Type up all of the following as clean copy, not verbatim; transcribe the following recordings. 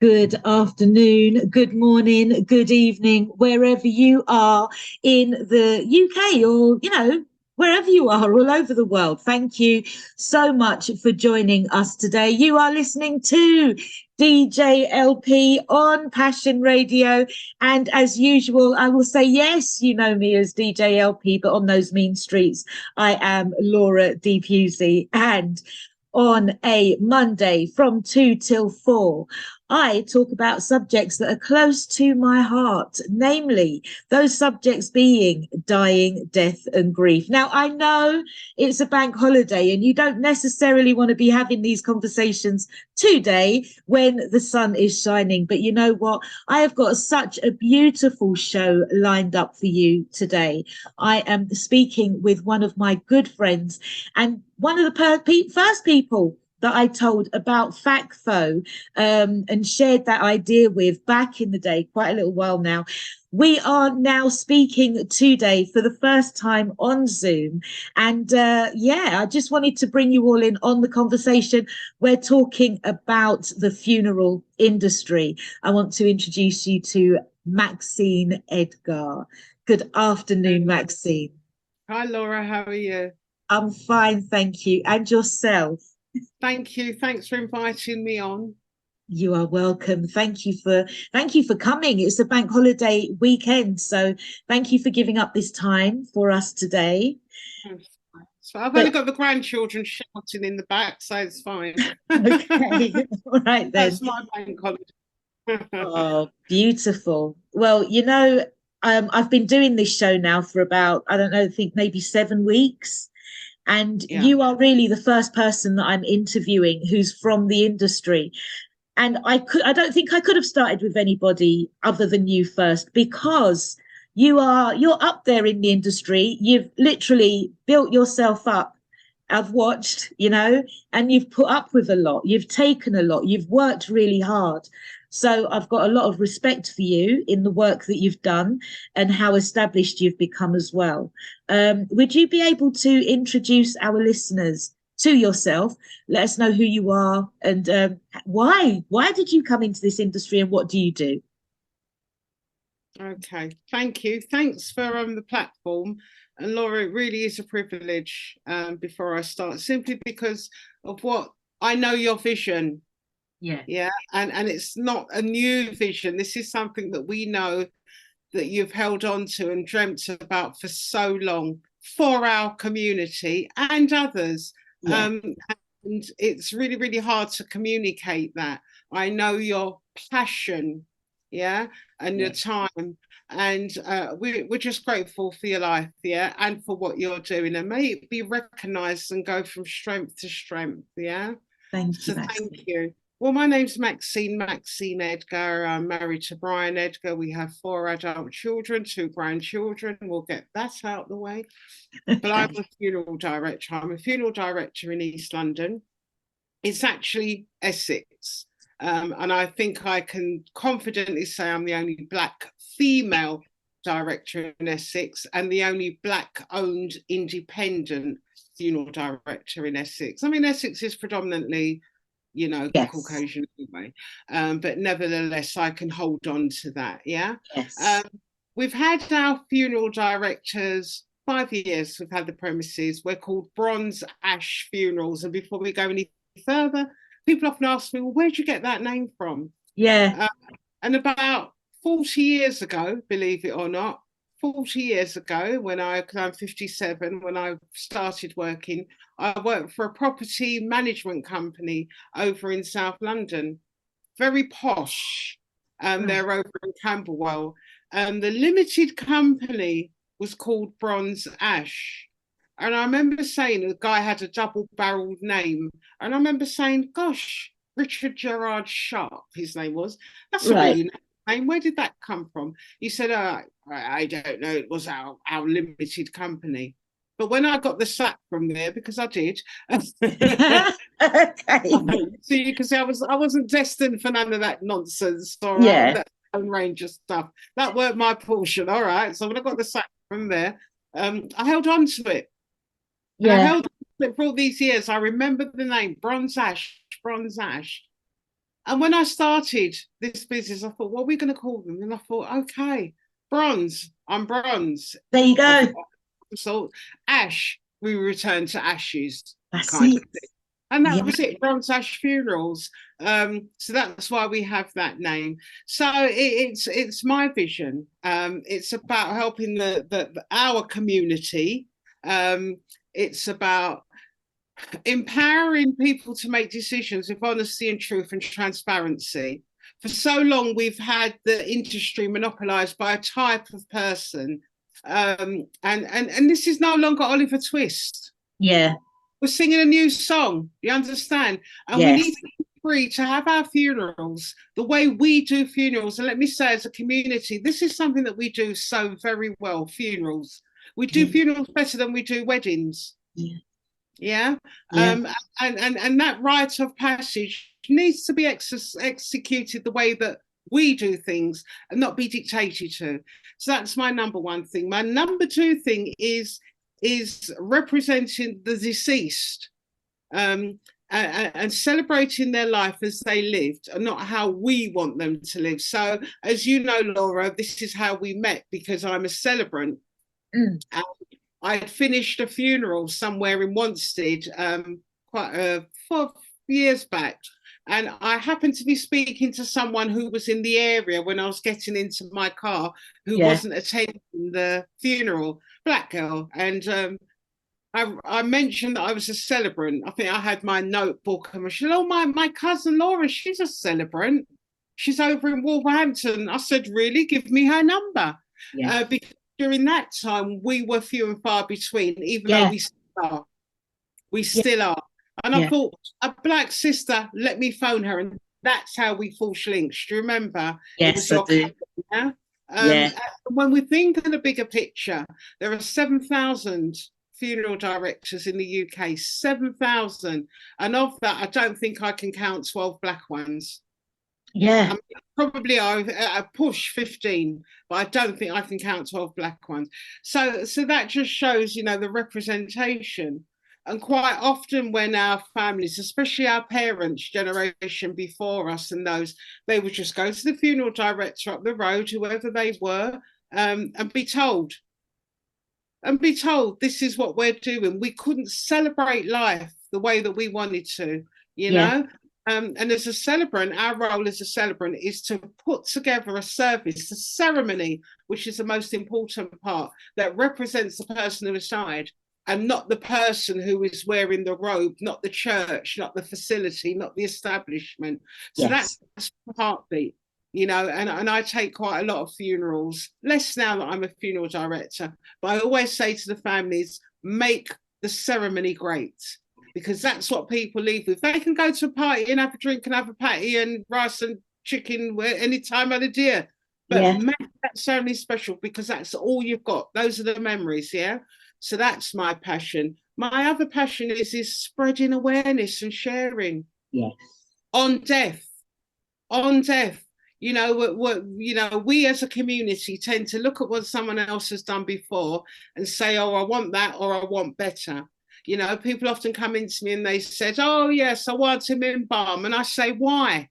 Good afternoon, good morning, good evening, wherever you are in the UK or, wherever you are all over the world. Thank you so much for joining us today. You are listening to DJ LP on Passion Radio. And as usual, I will say, yes, you know me as DJ LP, but on those mean streets, I am Laura D. Pusey. And on a Monday from 2 till 4, I talk about subjects that are close to my heart, namely those subjects being dying, death, and grief. Now, I know it's a bank holiday and you don't necessarily want to be having these conversations today when the sun is shining. But you know what? I have got such a beautiful show lined up for you today. I am speaking with one of my good friends and one of the first people that I told about FACFO and shared that idea with back in the day, quite a little while now. We are now speaking today for the first time on Zoom. And I just wanted to bring you all in on the conversation. We're talking about the funeral industry. I want to introduce you to Maxine Edgar. Good afternoon, Maxine. Hi, Laura. How are you? I'm fine, thank you. And yourself? Thank you. Thanks for inviting me on. You are welcome. Thank you for coming. It's a bank holiday weekend, so thank you for giving up this time for us today. So I've only got the grandchildren shouting in the back, so it's fine. Okay, all right then. That's my bank holiday. Oh, beautiful. Well, I've been doing this show now for about, I don't know, I think maybe 7 weeks. And you are really the first person that I'm interviewing who's from the industry. And I don't think I could have started with anybody other than you first, because you're up there in the industry. You've literally built yourself up. I've watched, and you've put up with a lot. You've taken a lot. You've worked really hard. So I've got a lot of respect for you in the work that you've done and how established you've become as well. Would you be able to introduce our listeners to yourself? Let us know who you are and why did you come into this industry and what do you do? Okay, thank you. Thanks for the platform. And Laura, it really is a privilege before I start, simply because of what I know your vision. Yeah. And it's not a new vision. This is something that we know that you've held on to and dreamt about for so long for our community and others. Yeah. And it's really, really hard to communicate that. I know your passion, and your time. And we're just grateful for your life, and for what you're doing. And may it be recognised and go from strength to strength, Thank you, so thank you. Well, my name's Maxine Edgar. I'm married to Brian Edgar. We have 4 adult children, 2 grandchildren. We'll get that out of the way. But I'm a funeral director. I'm a funeral director in East London. It's actually Essex. And I think I can confidently say I'm the only Black female director in Essex and the only Black-owned independent funeral director in Essex. I mean, Essex is predominantly Caucasian anyway. But nevertheless, I can hold on to that, Yes. We've had our funeral directors 5 years. We've had the premises. We're called BronzeAsh Funerals. And before we go any further, people often ask me, well, where'd you get that name from? Yeah. And about 40 years ago, believe it or not, 40 years ago, because I'm 57, when I started working, I worked for a property management company over in South London, very posh. They're over in Camberwell. The limited company was called BronzeAsh. And I remember saying the guy had a double-barreled name. And I remember saying, gosh, Richard Gerard Sharp, his name was. That's a really nice name. Where did that come from? He said, I don't know, it was our limited company. But when I got the sack from there, because I did, so you can see I wasn't destined for none of that nonsense, all right, that Lone Ranger stuff. That weren't my portion, all right. So when I got the sack from there, I held on to it. Yeah. And I held on to it for all these years. I remember the name, BronzeAsh. And when I started this business, I thought, what are we going to call them? And I thought, okay, bronze. I'm bronze. There you go. So ash, we return to ashes, That's kind it. of thing. And that Yeah. was it, BronzeAsh Funerals. So that's why we have that name. So it's my vision. It's about helping our community. It's about empowering people to make decisions with honesty and truth and transparency. For so long, we've had the industry monopolized by a type of person. And this is no longer Oliver Twist. Yeah. We're singing a new song, you understand? And we Yes. need to be free to have our funerals the way we do funerals. And let me say, as a community, this is something that we do so very well, funerals. We do funerals better than we do weddings. Yeah. Yeah. Yeah. And that rite of passage needs to be executed the way that we do things and not be dictated to. So that's my number one thing. My number two thing is representing the deceased, and celebrating their life as they lived and not how we want them to live. So as you know, Laura, this is how we met, because I'm a celebrant. And I'd finished a funeral somewhere in Wanstead quite 4 years back. And I happened to be speaking to someone who was in the area when I was getting into my car, who wasn't attending the funeral, black girl. And I mentioned that I was a celebrant. I think I had my notebook and I said, oh, my cousin Laura, she's a celebrant. She's over in Wolverhampton. I said, really? Give me her number. Because during that time, we were few and far between, even though we still are. We still are. And I thought, a black sister, let me phone her. And that's how we forged links. Do you remember? Yes, I do. When we think of the bigger picture, there are 7,000 funeral directors in the UK, 7,000. And of that, I don't think I can count 12 black ones. Yeah. Probably I push 15, but I don't think I can count 12 black ones. So that just shows, the representation. And quite often when our families, especially our parents' generation before us and those, they would just go to the funeral director up the road, whoever they were, and be told, this is what we're doing. We couldn't celebrate life the way that we wanted to, know? And as a celebrant, our role as a celebrant is to put together a service, a ceremony, which is the most important part, that represents the person who has died and not the person who is wearing the robe, not the church, not the facility, not the establishment. So that's the heartbeat, and I take quite a lot of funerals, less now that I'm a funeral director, but I always say to the families, make the ceremony great. Because that's what people leave with. They can go to a party and have a drink and have a patty and rice and chicken any time of the year. But make that ceremony special, because that's all you've got. Those are the memories, So that's my passion. My other passion is spreading awareness and sharing. On death. We as a community tend to look at what someone else has done before and say, oh, I want that, or I want better. People often come into me and they said, oh, yes, I want him embalmed. And I say, why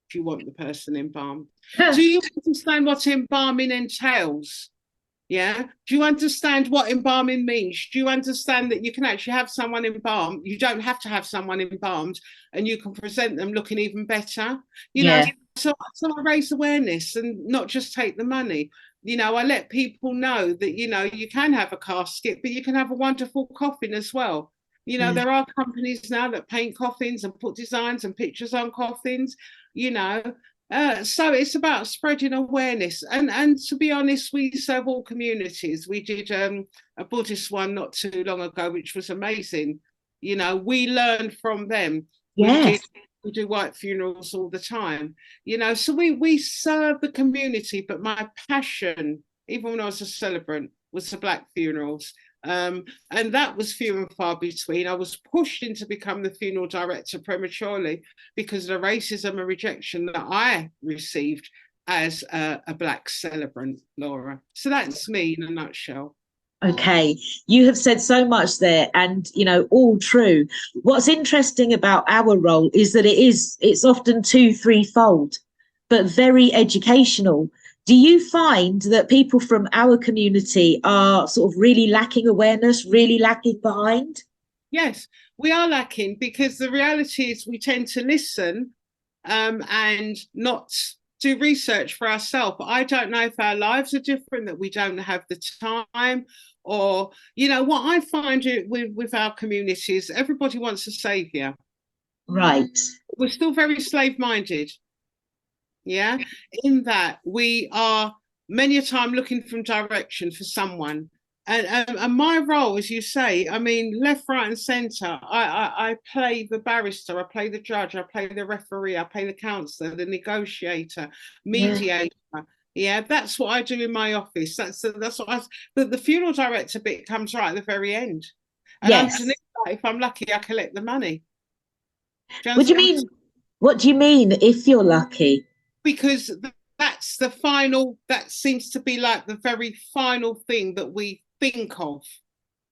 do you want the person embalmed? Do you understand what embalming entails? Do you understand what embalming means? Do you understand that you can actually have someone embalmed? You don't have to have someone embalmed, and you can present them looking even better. So I raise awareness and not just take the money. I let people know that, you can have a casket, but you can have a wonderful coffin as well. There are companies now that paint coffins and put designs and pictures on coffins, so it's about spreading awareness. And to be honest, we serve all communities. We did a Buddhist one not too long ago, which was amazing. We learned from them. We do white funerals all the time, so we serve the community. But my passion, even when I was a celebrant, was the black funerals. And that was few and far between. I was pushed in to become the funeral director prematurely because of the racism and rejection that I received as a black celebrant, Laura. So that's me in a nutshell. Okay, you have said so much there, and all true. What's interesting about our role is that it's often two, threefold, but very educational. Do you find that people from our community are sort of really lacking awareness, really lacking behind? Yes, we are lacking because the reality is we tend to listen and not do research for ourselves. I don't know if our lives are different, that we don't have the time, or what I find it with our communities, everybody wants a savior. Right. We're still very slave-minded. Yeah, in that we are many a time looking from direction for someone. And my role, as you say, I mean, left, right, and centre. I play the barrister, I play the judge, I play the referee, I play the counsellor, the negotiator, mediator. Yeah, that's what I do in my office. That's what the funeral director bit comes right at the very end. And Yes. underneath that, if I'm lucky, I collect the money. What do you mean? What do you mean if you're lucky? Because that's the final, that seems to be like the very final thing that we think of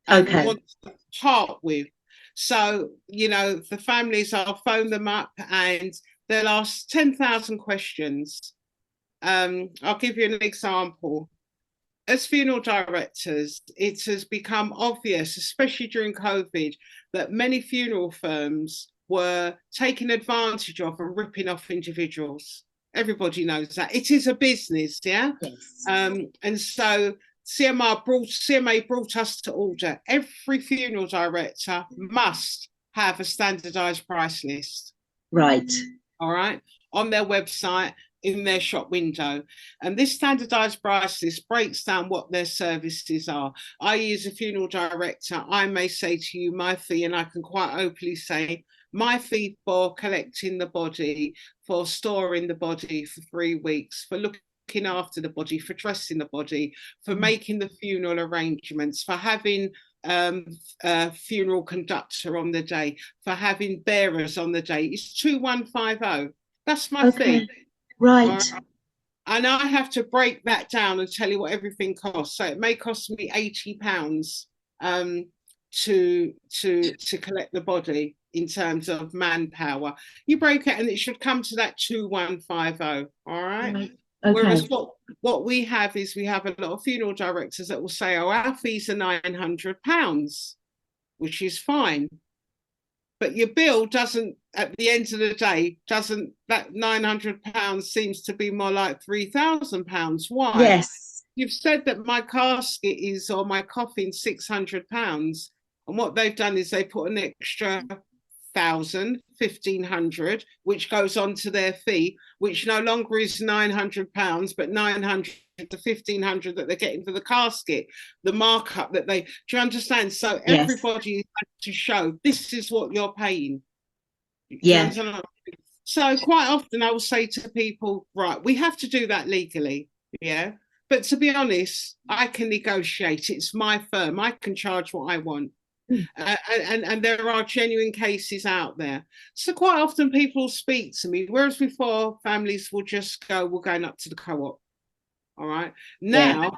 and want to part with. So, the families, I'll phone them up and they'll ask 10,000 questions. I'll give you an example. As funeral directors, it has become obvious, especially during COVID, that many funeral firms were taking advantage of and ripping off individuals. Everybody knows that. It is a business, yeah? Yes. And so CMA brought us to order. Every funeral director must have a standardized price list. Right. All right. On their website, in their shop window. And this standardized price list breaks down what their services are. I, as a funeral director, I may say to you my fee, and I can quite openly say my fee for collecting the body, for storing the body for 3 weeks, for looking after the body, for dressing the body, for making the funeral arrangements, for having a funeral conductor on the day, for having bearers on the day, is 2150. That's my fee. Right. And I have to break that down and tell you what everything costs. So it may cost me £80 to collect the body in terms of manpower. You break it and it should come to that 2150. All right. Okay. Whereas what we have is we have a lot of funeral directors that will say, oh, our fees are £900, which is fine. But your bill doesn't, at the end of the day, that £900 seems to be more like £3,000. Why? Yes. You've said that my casket is, or my coffin, £600. And what they've done is they put an extra 1,500, which goes on to their fee, which no longer is £900, but 900 to 1,500 that they're getting for the casket, the markup that do you understand? So everybody has to show this is what you're paying. Yeah. So quite often I will say to people, right, we have to do that legally. Yeah. But to be honest, I can negotiate. It's my firm. I can charge what I want. And there are genuine cases out there. So quite often people speak to me, whereas before families will just go, we're going up to the co-op. All right. Now,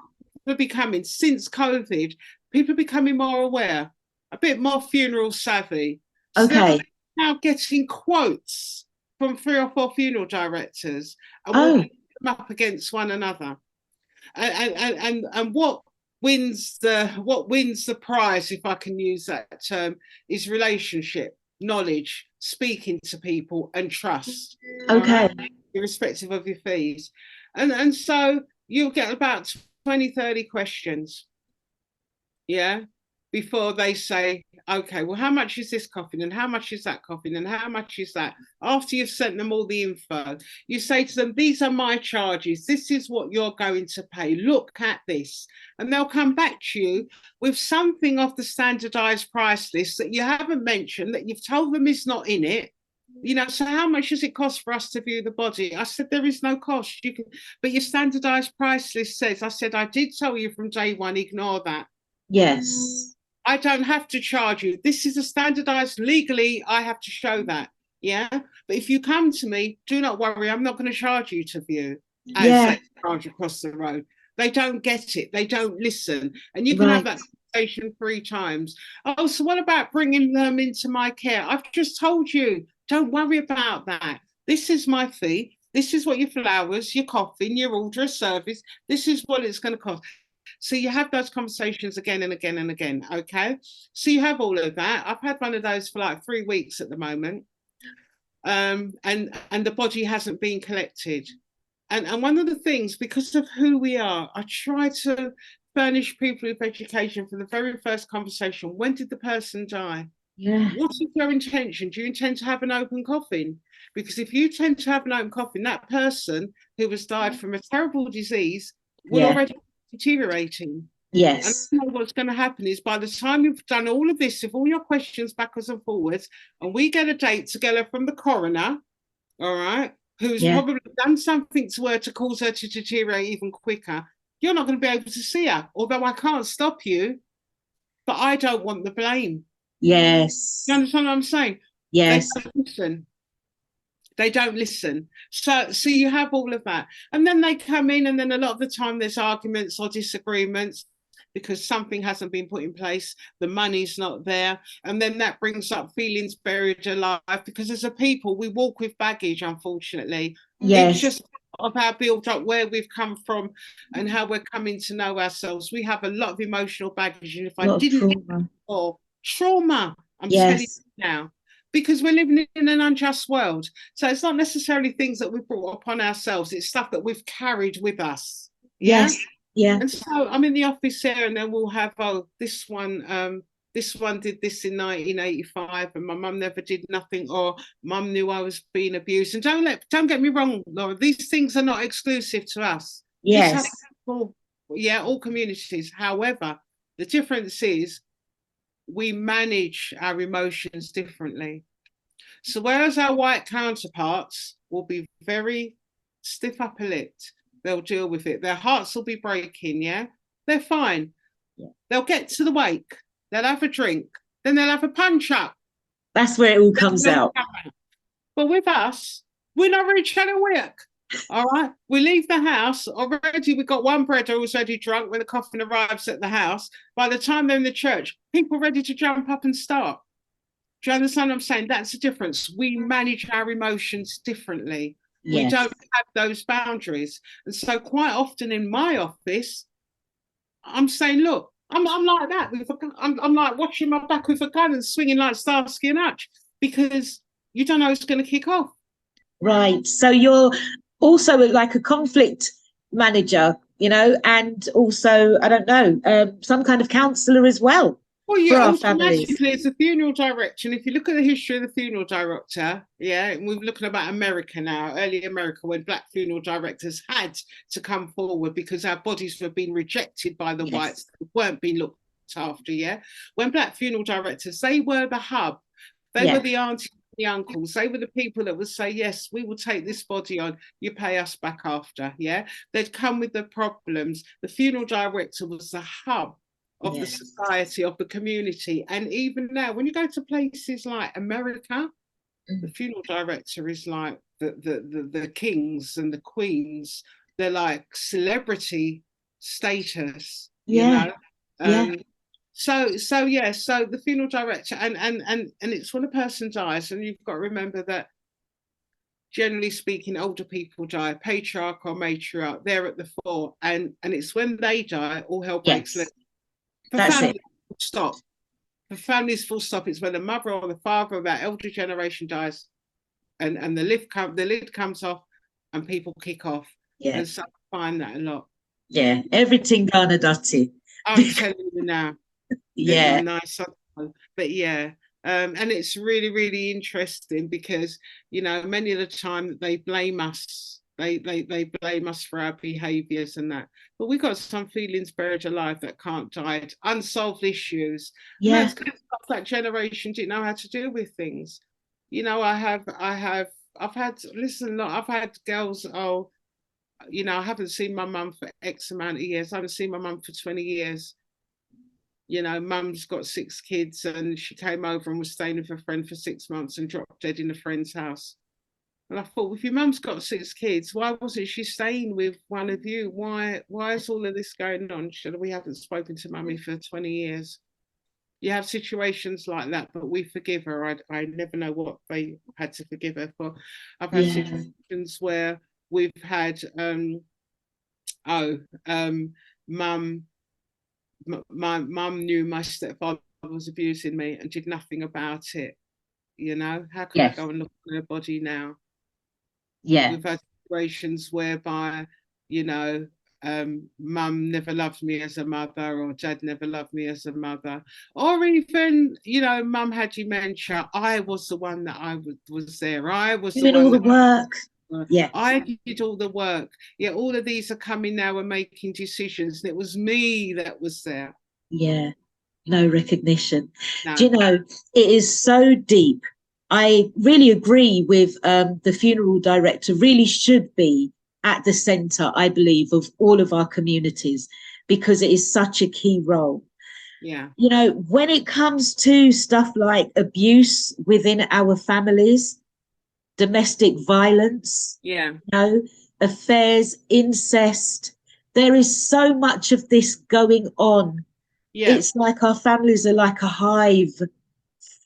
we're becoming, since COVID, people are becoming more aware, a bit more funeral savvy. So they're now getting quotes from 3 or 4 funeral directors and we'll put them up against one another. And what wins the prize, if I can use that term, is relationship, knowledge, speaking to people, and trust. Okay. Right? Irrespective of your fees. And so you'll get about 20, 30 questions. Yeah. Before they say, okay, well, how much is this coffin? And how much is that coffin? And how much is that? After you've sent them all the info, you say to them, these are my charges. This is what you're going to pay. Look at this. And they'll come back to you with something off the standardized price list that you haven't mentioned, that you've told them is not in it. So how much does it cost for us to view the body? I said, there is no cost. But your standardized price list says, I said, I did tell you from day one, ignore that. Yes. I don't have to charge you. This is a standardized, legally, I have to show that. Yeah. But if you come to me, do not worry, I'm not going to charge you to view as charge across the road. They don't get it. They don't listen. And you can have Right. that conversation 3 times. Oh, so what about bringing them into my care? I've just told you, don't worry about that. This is my fee. This is what your flowers, your coffee, your order of service. This is what it's going to cost. So you have those conversations again and again and again. Okay. So you have all of that. I've had one of those for like 3 weeks at the moment. And the body hasn't been collected. And one of the things, because of who we are, I try to furnish people with education from the very first conversation. When did the person die? Yeah. What is your intention? Do you intend to have an open coffin? Because if you tend to have an open coffin, that person who has died from a terrible disease will Yeah. already be deteriorating. And Yes. what's going to happen is by the time you've done all of this, with all your questions backwards and forwards, and we get a date together from the coroner, all right, who's Yeah. probably done something to her to cause her to deteriorate even quicker, you're not going to be able to see her. Although I can't stop you, but I don't want the blame. Yes. You understand what I'm saying? They Yes. don't listen. They don't listen. So you have all of that. And then they come in, and then a lot of the time there's arguments or disagreements because something hasn't been put in place, the money's not there. And then that brings up feelings buried alive, because as a people, we walk with baggage, unfortunately. It's Yes. just of our build up, where we've come from and how we're coming to know ourselves. We have a lot of emotional baggage. And if A I lot of didn't trauma. or trauma, I'm telling you Yes. now, because we're living in an unjust world. So it's not necessarily things that we've brought upon ourselves, it's stuff that we've carried with us. Yeah. Yes. Yeah. And so I'm in the office there, and then we'll have, oh, this one did this in 1985, and my mum never did nothing, or mum knew I was being abused. And don't get me wrong, Laura, these things are not exclusive to us. This Yes. happens for, yeah, all communities. However, the difference is we manage our emotions differently. So whereas our white counterparts will be very stiff upper lipped, they'll deal with it. Their hearts will be breaking, yeah? They're fine. Yeah. They'll get to the wake, they'll have a drink, then they'll have a punch up. That's where it all comes out. But with us, we're not really trying to work. All right. We leave the house. Already we've got one brother who's already drunk when the coffin arrives at the house. By the time they're in the church, people are ready to jump up and start. Do you understand what I'm saying? That's the difference. We manage our emotions differently. Yes. We don't have those boundaries. And so quite often in my office, I'm saying, look, I'm like that. I'm like watching my back with a gun and swinging like Starsky and Hutch, because you don't know who's going to kick off. Right. So you're also like a conflict manager, and also, I don't know, some kind of counsellor as well. Well, For yeah, our families. automatically it's a funeral director. And if you look at the history of the funeral director, yeah, and we're looking about America now, early America, when black funeral directors had to come forward because our bodies were being rejected by the whites, weren't being looked after, yeah. When black funeral directors, they were the hub, they were the aunties, the uncles, they were the people that would say, yes, we will take this body on, you pay us back after, yeah. They'd come with the problems. The funeral director was the hub of the society, of the community. And even now, when you go to places like America, the funeral director is like the kings and the queens. They're like celebrity status, you know. So the funeral director, and it's when a person dies, and you've got to remember that generally speaking, older people die, patriarch or matriarch, they're at the fore, and it's when they die, all hell breaks loose. For families, full stop. For families, full stop. It's when the mother or the father of that elder generation dies, and the lid comes off, and people kick off. Yeah. And so I find that a lot. Yeah, everything gone a dotty. I'm telling you now. Yeah. Nice, but yeah. And it's really, really interesting because, many of the time they blame us. They blame us for our behaviours and that. But we've got some feelings buried alive that can't die, unsolved issues. Yeah. And that's because that generation didn't know how to deal with things. I've had girls, I haven't seen my mum for X amount of years. I haven't seen my mum for 20 years. Mum's got 6 kids, and she came over and was staying with a friend for 6 months and dropped dead in a friend's house. And I thought, well, if your mum's got 6 kids, why wasn't she staying with one of you? Why is all of this going on? She said, we haven't spoken to mummy for 20 years. You have situations like that, but we forgive her. I never know what they had to forgive her for. I've had situations where we've had, mum, my mum knew my stepfather was abusing me and did nothing about it. You know, how can I go and look at her body now? Yeah. We've had situations whereby, you know, mum never loved me as a mother, or dad never loved me as a mother, or even, you know, mum had dementia. I was the one that was there. I was doing all the work. Yeah. I did all the work. Yeah, all of these are coming now and making decisions. And it was me that was there. Yeah. No recognition. No. Do you know, it is so deep. I really agree with the funeral director, really should be at the centre, I believe, of all of our communities, because it is such a key role. Yeah. You know, when it comes to stuff like abuse within our families, domestic violence, Yeah. you know, affairs, incest, there is so much of this going on. Yeah. It's like our families are like a hive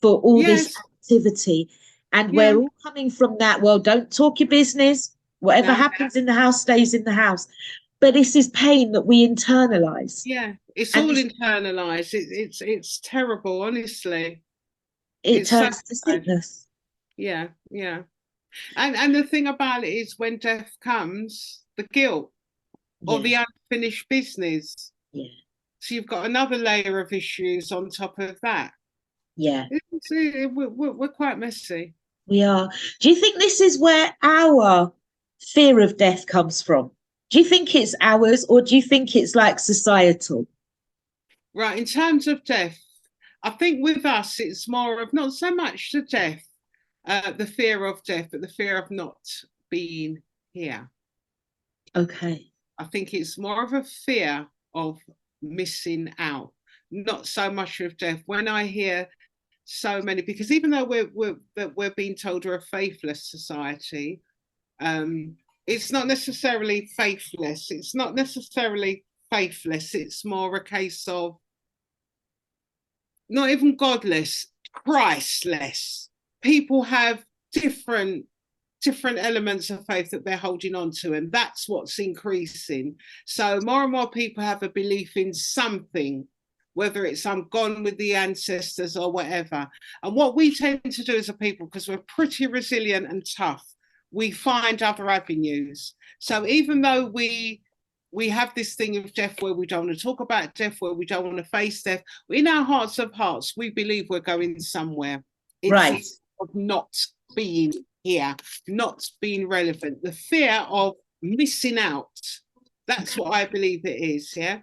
for all this activity. And we're all coming from that, well, don't talk your business. Whatever happens in the house stays in the house. But this is pain that we internalize. Yeah, it's all internalized. It's terrible, honestly. It turns to sickness. Yeah, yeah. And the thing about it is, when death comes, the guilt or the unfinished business. Yeah. So you've got another layer of issues on top of that. Yeah. We're quite messy. We are. Do you think this is where our fear of death comes from? Do you think it's ours, or do you think it's like societal? Right, in terms of death, I think with us, it's more of not so much the death, the fear of death, but the fear of not being here. Okay. I think it's more of a fear of missing out, not so much of death. When I hear so many, because even though we're being told we're a faithless society, it's not necessarily faithless. It's not necessarily faithless. It's more a case of not even godless, Christless. People have different elements of faith that they're holding on to, and that's what's increasing. So more and more people have a belief in something, whether it's I'm gone with the ancestors or whatever. And what we tend to do as a people, because we're pretty resilient and tough, we find other avenues. So even though we have this thing of death where we don't want to talk about death, where we don't want to face death, in our hearts of hearts, we believe we're going somewhere. It's right. Of not being here, not being relevant, the fear of missing out. That's what I believe it is. Yeah,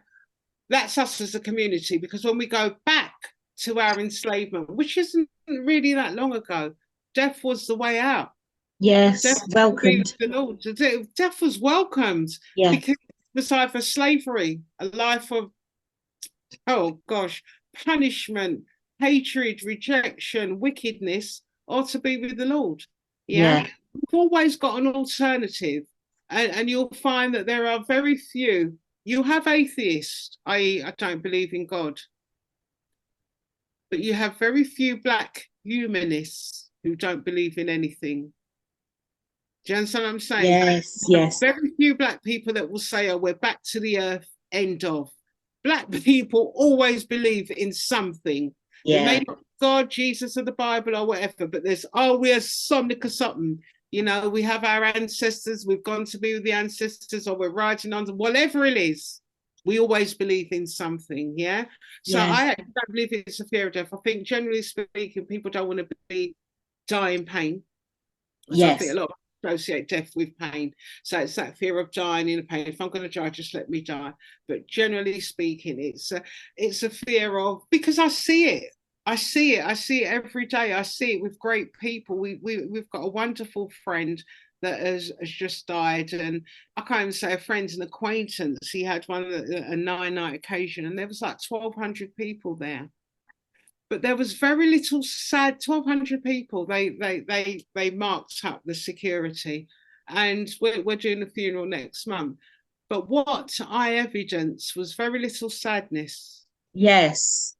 that's us as a community, because when we go back to our enslavement, which isn't really that long ago, death was the way out. Yes, welcomed. Death was welcomed, because it was either slavery, a life of, oh gosh, punishment, hatred, rejection, wickedness, or to be with the Lord. Yeah. We've always got an alternative. And you'll find that there are very few. You have atheists, i.e., I don't believe in God. But you have very few Black humanists who don't believe in anything. Do you understand what I'm saying? Yes. Very few Black people that will say, oh, we're back to the earth, end of. Black people always believe in something. Yeah. It may not be God, Jesus, or the Bible, or whatever, but there's, oh, we're something or something. You know, we have our ancestors, we've gone to be with the ancestors, or we're riding on them, whatever it is. We always believe in something, yeah? So I don't believe it's a fear of death. I think, generally speaking, people don't want to die in pain. So I think a lot of associate death with pain. So it's that fear of dying in pain. If I'm going to die, just let me die. But generally speaking, it's a fear of, because I see it. I see it every day. I see it with great people. We've got a wonderful friend that has just died, and I can't even say a friend, an acquaintance. He had a 9-night occasion, and there was like 1,200 people there. but there was very little sad. 1,200 people. They marked up the security, and we're doing the funeral next month. But what I evidenced was very little sadness. Yes.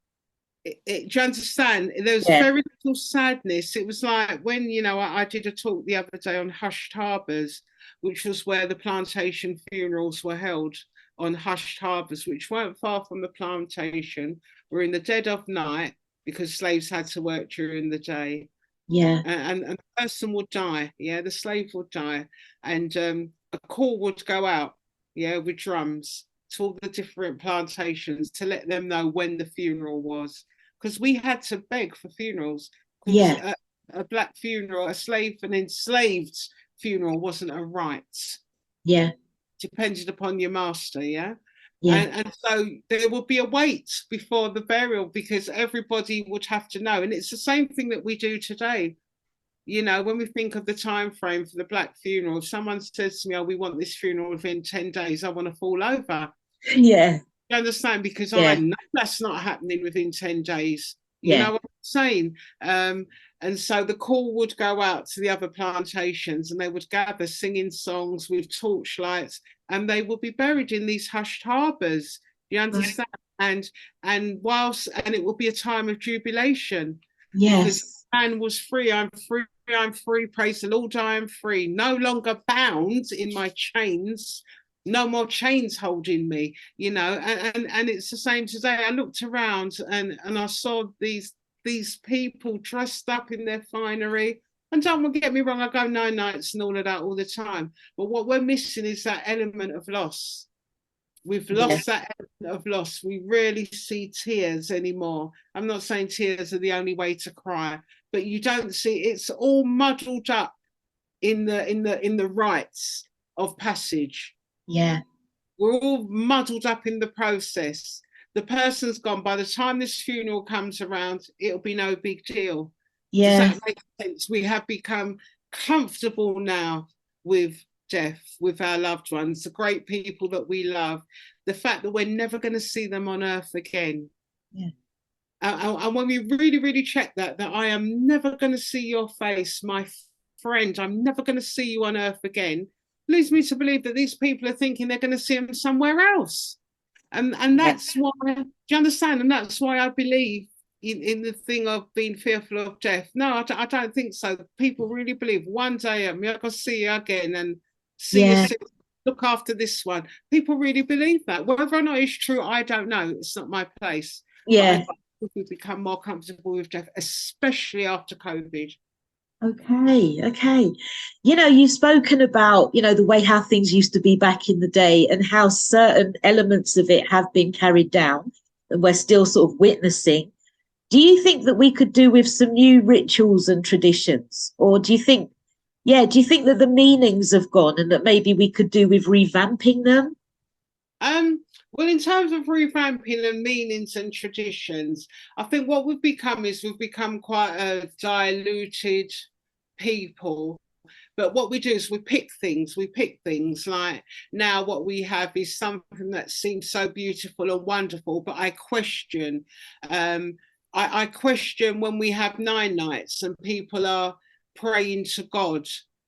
Do you understand? There was Yeah. very little sadness. It was like when, I did a talk the other day on hushed harbours, which was where the plantation funerals were held, on hushed harbours, which weren't far from the plantation. We're in the dead of night because slaves had to work during the day. Yeah. And the person would die. Yeah, the slave would die. And a call would go out, yeah, with drums to all the different plantations to let them know when the funeral was, because we had to beg for funerals, because Yeah. a black funeral, a slave, an enslaved funeral wasn't a right. Yeah. Depended upon your master, yeah. Yeah. And so there would be a wait before the burial because everybody would have to know. And it's the same thing that we do today. When we think of the time frame for the black funeral, if someone says to me, "Oh, we want this funeral within 10 days," I want to fall over. Yeah. You understand? Because I Yeah. know that's not happening within 10 days. You Yeah. know what I'm saying? And so the call would go out to the other plantations and they would gather singing songs with torchlights and they would be buried in these hushed harbours. You understand? Right. And it will be a time of jubilation. Yes. Because man was free. I'm free. I'm free. Praise the Lord. I am free. No longer bound in my chains. No more chains holding me, and it's the same today. I looked around and I saw these people dressed up in their finery. And don't get me wrong, I go 9 nights and all of that all the time. But what we're missing is that element of loss. We've lost that element of loss. We rarely see tears anymore. I'm not saying tears are the only way to cry, but you don't see, it's all muddled up in the rites of passage. Yeah. We're all muddled up in the process. The person's gone. By the time this funeral comes around, it'll be no big deal. Yeah. Does that make sense? We have become comfortable now with death, with our loved ones, the great people that we love, the fact that we're never going to see them on earth again. Yeah. And when we really, really check that I am never going to see your face, my friend, I'm never going to see you on earth again, leads me to believe that these people are thinking they're going to see him somewhere else. And that's why, do you understand? And that's why I believe in the thing of being fearful of death. No, I don't think so. People really believe one day I'm going to see you again and see you soon, look after this one. People really believe that. Whether or not it's true, I don't know. It's not my place. Yeah. But I think we've become more comfortable with death, especially after COVID. Okay. You've spoken about, the way how things used to be back in the day and how certain elements of it have been carried down and we're still sort of witnessing. Do you think that we could do with some new rituals and traditions? Or do you think that the meanings have gone and that maybe we could do with revamping them? Well, in terms of revamping and meanings and traditions, I think what we've become quite a diluted people. But what we do is we pick things like now what we have is something that seems so beautiful and wonderful, but I question. I question when we have 9 nights and people are praying to God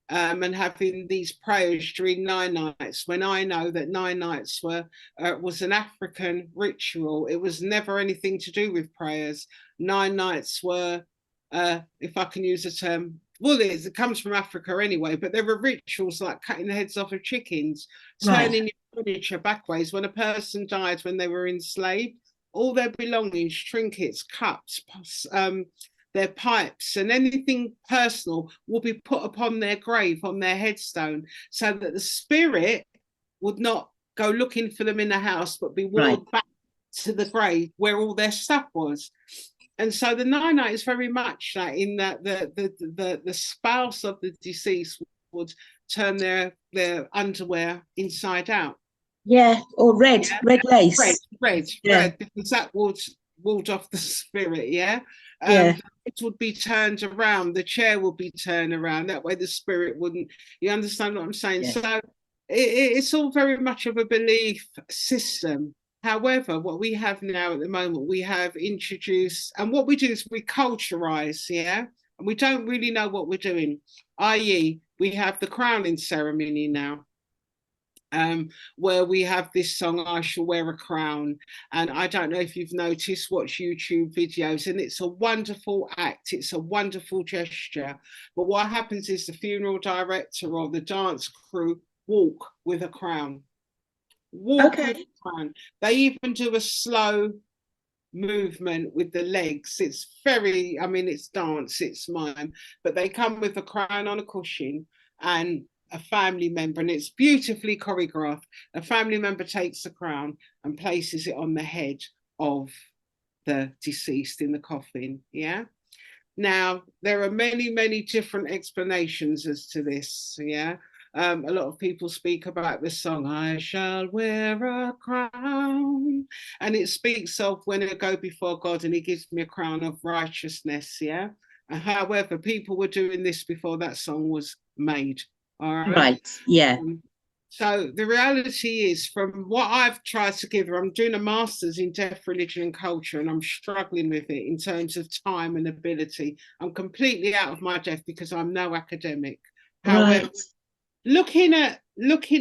and having these prayers during 9 nights, when I know that 9 nights was an African ritual. It was never anything to do with prayers. 9 nights were, if I can use a term, well, it comes from Africa anyway, but there were rituals like cutting the heads off of chickens, turning your furniture backwards. When a person died when they were enslaved, all their belongings, trinkets, cups, their pipes and anything personal will be put upon their grave, on their headstone, so that the spirit would not go looking for them in the house, but be walked back to the grave where all their stuff was. And so the 9 night is very much that, in that the spouse of the deceased would turn their underwear inside out. Yeah, or red lace. Red, because that would ward off the spirit, it would be turned around, the chair would be turned around, that way the spirit wouldn't, you understand what I'm saying? So it's all very much of a belief system, However, what we have now at the moment, we have introduced, and what we do is we culturize, yeah, and we don't really know what we're doing, i.e., we have the crowning ceremony now. Where we have this song, I Shall Wear a Crown. And I don't know if you've noticed, watch YouTube videos, and it's a wonderful act. It's a wonderful gesture. But what happens is the funeral director or the dance crew walk with a crown. Walk with a crown. They even do a slow movement with the legs. It's very, I mean, it's dance, it's mime, but they come with a crown on a cushion, and a family member, and it's beautifully choreographed. A family member takes the crown and places it on the head of the deceased in the coffin. Yeah. Now, there are many, many different explanations as to this. Yeah. A lot of people speak about the song, I Shall Wear a Crown. And it speaks of when I go before God and he gives me a crown of righteousness. Yeah. However, people were doing this before that song was made. All right. Right. Yeah. So the reality is, from what I've tried to give her, I'm doing a master's in deaf religion and culture, and I'm struggling with it in terms of time and ability. I'm completely out of my depth because I'm no academic. However, Right. looking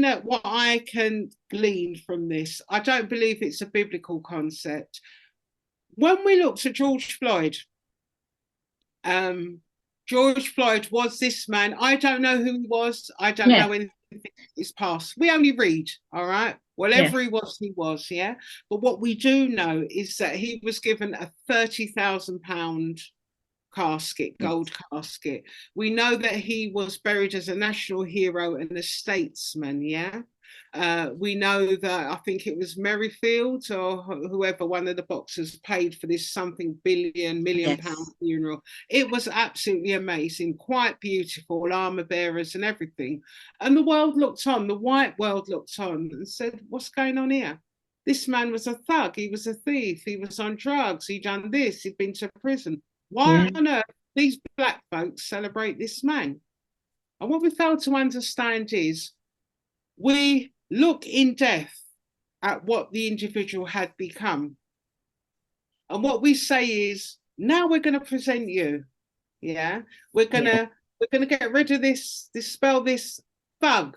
at what I can glean from this, I don't believe it's a biblical concept. When we looked at George Floyd, George Floyd was this man. I don't know who he was. I don't know anything his past. We only read, all right? Whatever he was, yeah? But what we do know is that he was given a £30,000 casket, gold casket. We know that he was buried as a national hero and a statesman, yeah? We know that I think it was Merrifield or whoever, one of the boxers, paid for this something million pound funeral. It was absolutely amazing, quite beautiful, armor bearers and everything. And the world looked on, the white world looked on and said, what's going on here? This man was a thug, he was a thief, he was on drugs, he'd done this, he'd been to prison. Why on earth these black folks celebrate this man? And what we fail to understand is we look in death at what the individual had become. And what we say is, now we're going to present you. Yeah. We're gonna get rid of this, dispel this thug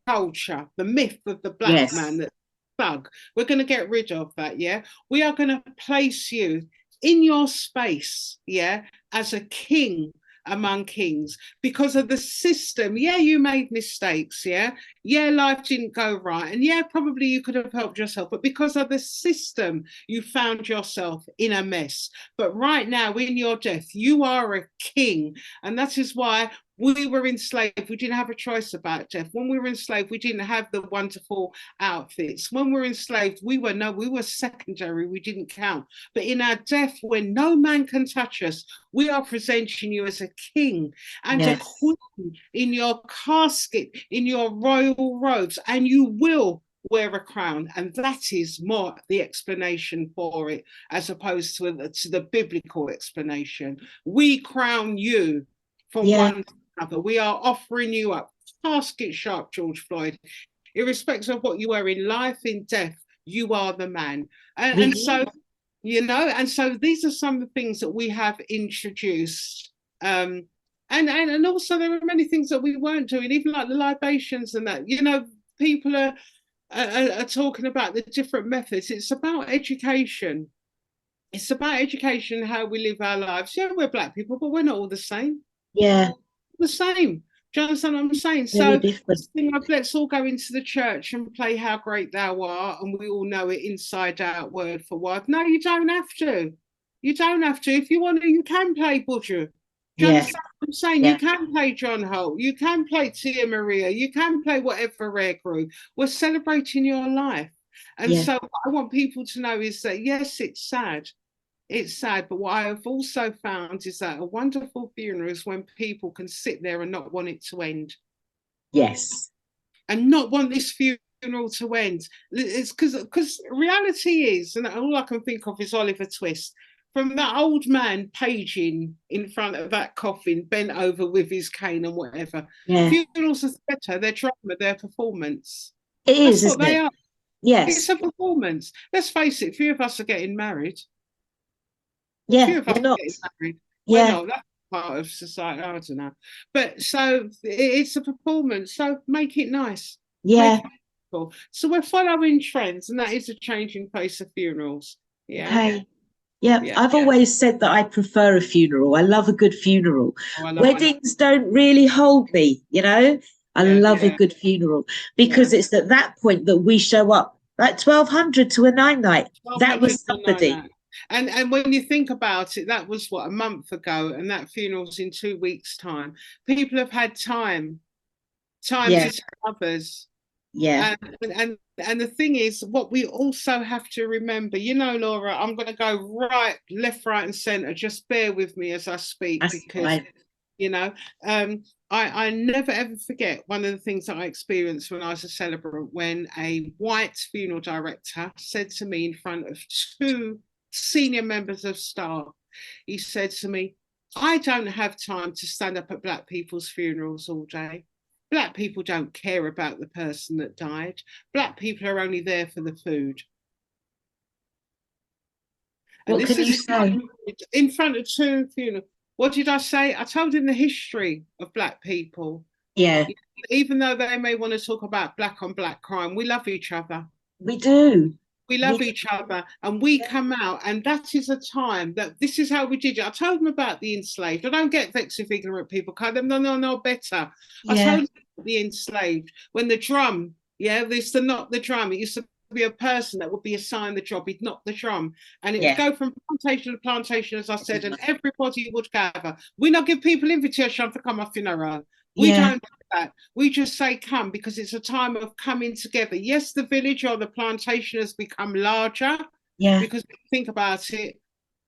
culture, the myth of the black man, that thug. We're going to get rid of that. Yeah. We are going to place you in your space, yeah, as a king among kings, because of the system. Yeah, you made mistakes, yeah, life didn't go right, and yeah, probably you could have helped yourself, but because of the system you found yourself in a mess. But right now in your death you are a king, and that is why we were enslaved. We didn't have a choice about death. When we were enslaved, we didn't have the wonderful outfits. When we were enslaved, we were secondary. We didn't count. But in our death, when no man can touch us, we are presenting you as a king and a queen in your casket, in your royal robes, and you will wear a crown. And that is more the explanation for it, as opposed to the biblical explanation. We crown you from one to another. We are offering you up. Casket sharp, George Floyd. Irrespective of what you are in life, in death, you are the man. And so, you know, and so these are some of the things that we have introduced. And also there are many things that we weren't doing, even like the libations and that. You know, people are talking about the different methods. It's about education. It's about education, how we live our lives. Yeah, we're black people, but we're not all the same. Yeah. The same. Do you understand what I'm saying? Very so let's all go into the church and play How Great Thou Art, and we all know it inside out, word for word. No, you don't have to. You don't have to. If you want to, you can play Budger. Do you understand what I'm saying? You can play John Holt. You can play Tia Maria. You can play whatever rare group. We're celebrating your life. And so what I want people to know is that, yes, it's sad. It's sad, but what I have also found is that a wonderful funeral is when people can sit there and not want it to end. Yes. And not want this funeral to end. It's because reality is, and all I can think of is Oliver Twist, from that old man paging in front of that coffin, bent over with his cane and whatever. Funerals are theatre, they're drama, they're performance. It is, That's what they are. It's Yes. a performance. Let's face it, few of us are getting married. Yeah. Few of us We're are not. getting married. We're Yeah. not. That's part of society. I don't know. But so it's a performance. So make it nice. Make Yeah. it cool. So we're following trends, and that is a changing face of funerals. Yeah. Okay. Yeah, Yeah. I've always said that I prefer a funeral. I love a good funeral. Oh, I love it. Weddings don't really hold me, you know. I Yeah. love a good funeral Yeah. because it's at that point that we show up, like 1200 to a nine night. That 1200 was to 9 somebody. night. And when you think about it, that was what, a month ago, and that funeral's in 2 weeks' time. People have had time Yeah, to tell others. yeah. And the thing is, what we also have to remember, Laura, I'm going to go left, right, and centre. Just bear with me as I speak, That's because fine. you know, I never ever forget one of the things that I experienced when I was a celebrant, when a white funeral director said to me in front of two senior members of staff, he said to me, I don't have time to stand up at black people's funerals all day. Black people don't care about the person that died. Black people are only there for the food. And What this can you is say? in front of two funerals. What did I say? I told him the history of black people. Yeah, Even though they may want to talk about black on black crime, we love each other. we do. We We love each other, and we come out, and that is a time that this is how we did it. I told them about the enslaved. I don't get vexed if ignorant people call them no better. I Yeah, told them about the enslaved when the drum, they used to knock the drum. It used to be a person that would be assigned the job. He'd knock the drum, and it would yeah. go from plantation to plantation, as I said, and everybody would gather. We not give people invitation to come off funeral. We Yeah, don't do that. We just say come, because it's a time of coming together. Yes, the village or the plantation has become larger, yeah, because think about it,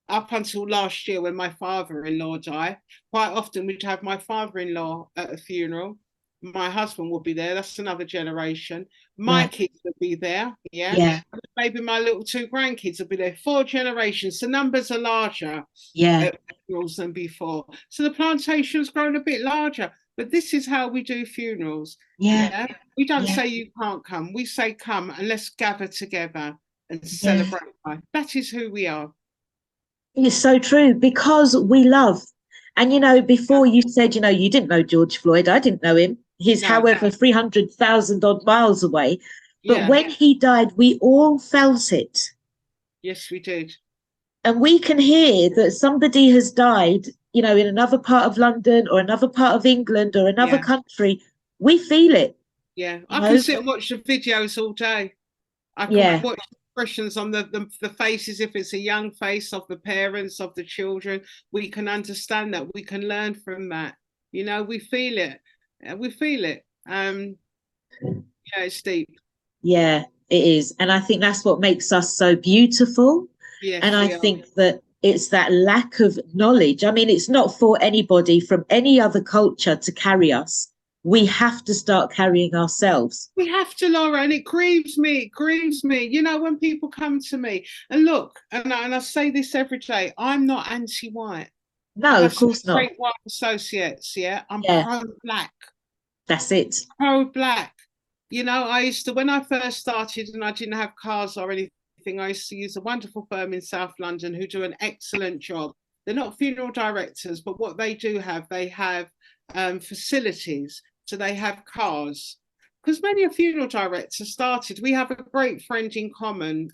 up until last year when my father-in-law died, quite often we'd have my father-in-law at a funeral. My husband would be there. That's another generation. My right. kids would be there. Yeah. Yeah, Maybe my little two grandkids would be there. 4 generations. The numbers are larger yeah, at funerals than before. So the plantation's grown a bit larger. But this is how we do funerals. yeah, Yeah. We don't yeah, say you can't come. We say come, and let's gather together and yeah. celebrate life. That is who we are. It's so true because we love. And, before you said, you didn't know George Floyd. I didn't know him. He's, No. however, 300,000 odd miles away. But Yeah. when he died, we all felt it. Yes, we did. And we can hear that somebody has died, in another part of London or another part of England or another Yeah. country. We feel it, Yeah. you I can know? sit and watch the videos all day. I can Yeah, watch expressions on the faces, if it's a young face, of the parents, of the children. We can understand that. We can learn from that. We feel it. We feel it. Yeah, it's deep. yeah, it is. And I think that's what makes us so beautiful. And Yes, I we are. think that it's that lack of knowledge. I mean, it's not for anybody from any other culture to carry us. We have to start carrying ourselves. We have to, Laura, and it grieves me. It grieves me. When people come to me and look, and I say this every day, I'm not anti-white. I No, have of some course not. great white associates. Yeah, I'm Yeah, pro-black. that's it. Pro-black. I used to, when I first started and I didn't have cars or anything, I used to use a wonderful firm in South London who do an excellent job. They're not funeral directors, but what they do have, they have facilities. So they have cars. Because many a funeral director started, we have a great friend in common,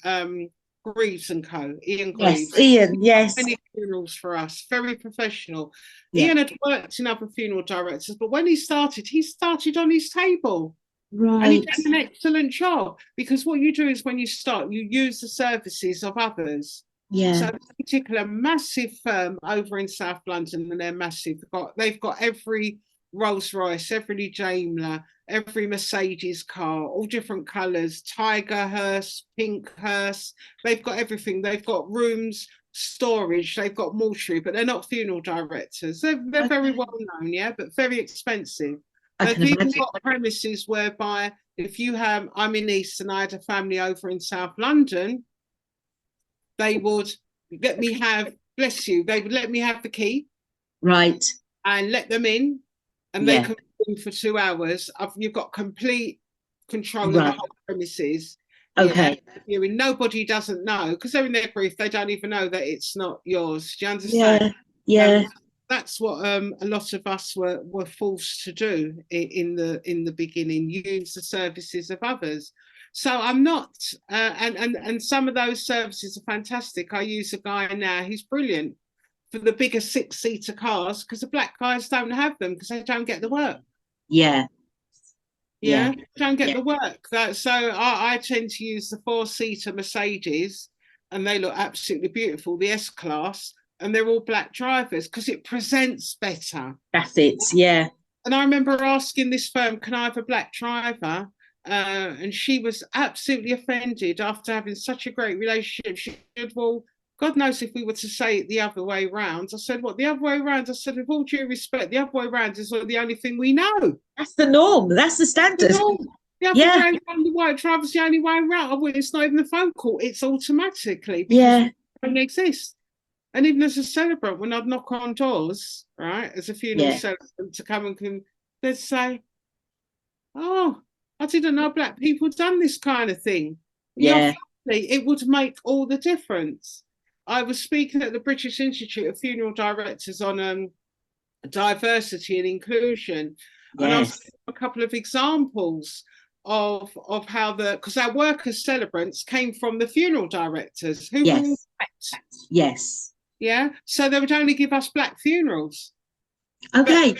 Greaves and Co. Ian Yes, Greaves. Ian, yes. Many funerals for us, very professional. Yeah, Ian had worked in other funeral directors, but when he started on his table. And he right. did an excellent job, because what you do is when you start, you use the services of others. So Yeah, a particular massive firm over in South London, and they're massive. They've got every Rolls Royce, every Daimler, every Mercedes car, all different colours, tiger hearse, pink hearse. They've got everything. They've got rooms, storage, they've got mortuary, but they're not funeral directors. They're very okay. well known, yeah, but very expensive. I They've can even imagine. got premises whereby if you have, I'm in East and I had a family over in South London, they would let me have, bless you, they would let me have the key Right. and let them in, and they Yeah, can be in for 2 hours. You've got complete control of the right. whole premises. Okay. Viewing. Nobody doesn't know because they're in their grief. They don't even know that it's not yours. Do you understand? Yeah. Yeah. That's what a lot of us were forced to do in the beginning. Use the services of others. So I'm not, and some of those services are fantastic. I use a guy now. He's brilliant for the bigger 6-seater cars because the black guys don't have them because they don't get the work. Yeah. Yeah, don't get the work. So I tend to use the 4-seater Mercedes, and they look absolutely beautiful. The S class, and they're all black drivers because it presents better. That's it. Yeah. And I remember asking this firm, "Can I have a black driver?" And she was absolutely offended after having such a great relationship. She said, "Well, God knows if we were to say it the other way around." I said, "What, the other way around?" I said, "With all due respect, the other way around is the only thing we know. That's the norm. That's the standard. The other way around, the white driver's the only way around. It's not even a phone call. It's automatically because it don't exist." And even as a celebrant, when I'd knock on doors, right, as a funeral celebrant to come and they'd say, "Oh, I didn't know black people done this kind of thing." Yeah. It would make all the difference. I was speaking at the British Institute of Funeral Directors on diversity and inclusion, and I was a couple of examples of how because our workers celebrants came from the funeral directors who were all white. Yes. Yeah, so they would only give us black funerals. Okay.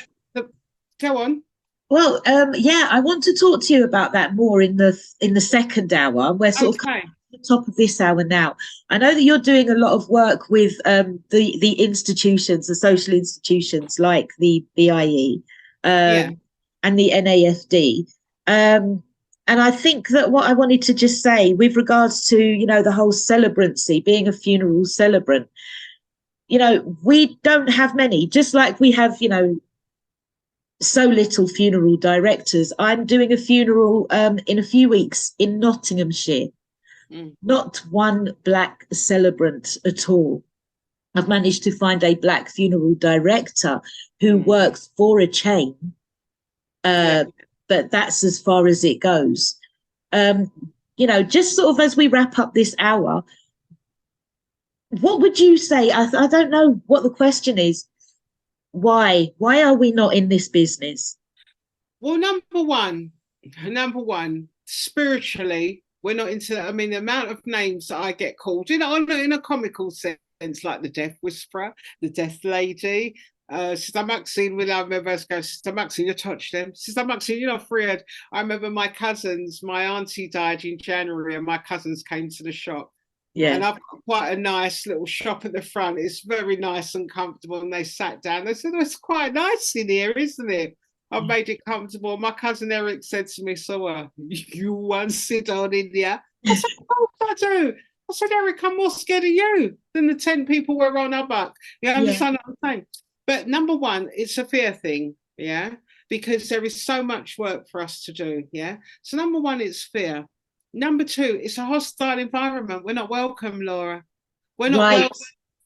Go on. Well, I want to talk to you about that more in the second hour. We're sort of at the top of this hour now. I know that you're doing a lot of work with the institutions, the social institutions like the BIE and the NAFD. And I think that what I wanted to just say with regards to, the whole celebrancy, being a funeral celebrant, we don't have many, just like we have, so little funeral directors. I'm doing a funeral in a few weeks in Nottinghamshire. Not one black celebrant at all. I've managed to find a black funeral director who works for a chain, but that's as far as it goes. Just sort of as we wrap up this hour, what would you say? I don't know what the question is. Why are we not in this business? Well, number one, spiritually, we're not into that. I mean, the amount of names that I get called in a comical sense, like the Death Whisperer, the Death Lady. Sister Maxine, I remember us going, "Sister Maxine, you touched them. Sister Maxine, you're not afraid." I remember my auntie died in January, and my cousins came to the shop. Yeah. And I've got quite a nice little shop at the front. It's very nice and comfortable. And they sat down. They said, "Oh, it's quite nice in here, isn't it?" I've made it comfortable. My cousin Eric said to me, "So you want to sit down in there?" I said, "Of course I do." I said, "Eric, I'm more scared of you than the 10 people we're on our back." You understand what I'm saying? But number one, it's a fear thing, because there is so much work for us to do, So number one, it's fear. Number two, it's a hostile environment. We're not welcome, Laura. We're not welcome.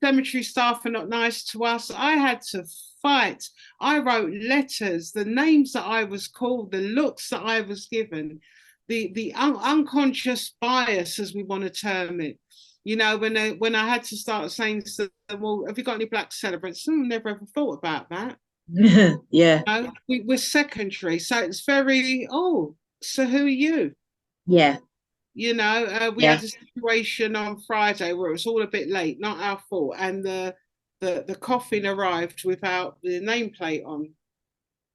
Cemetery staff are not nice to us. I had to fight. I wrote letters, the names that I was called, the looks that I was given, the unconscious bias, as we want to term it. When I had to start saying to them, "Well, have you got any black celebrants?" Never ever thought about that. We're secondary. So it's very, so who are you? Yeah. We had a situation on Friday where it was all a bit late, not our fault, and the coffin arrived without the nameplate on.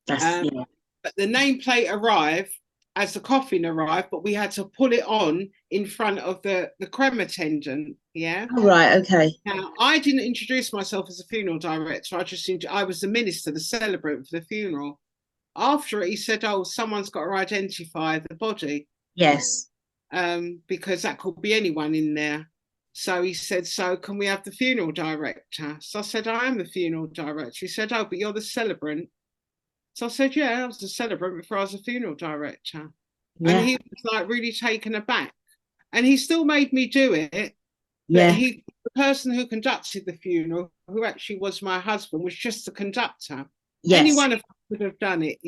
But the nameplate arrived as the coffin arrived, but we had to pull it on in front of the creme attendant. Right. Okay. Now, I didn't introduce myself as a funeral director. I was the minister, the celebrant for the funeral. After it, he said, "Oh, someone's got to identify the body." Yes. Because that could be anyone in there. So he said, "So can we have the funeral director?" So I said, "I am the funeral director." He said, "Oh, but you're the celebrant." So I said, "Yeah, I was the celebrant before I was a funeral director." And he was like really taken aback. And he still made me do it. But the person who conducted the funeral, who actually was my husband, was just the conductor. Any one of us could have done it,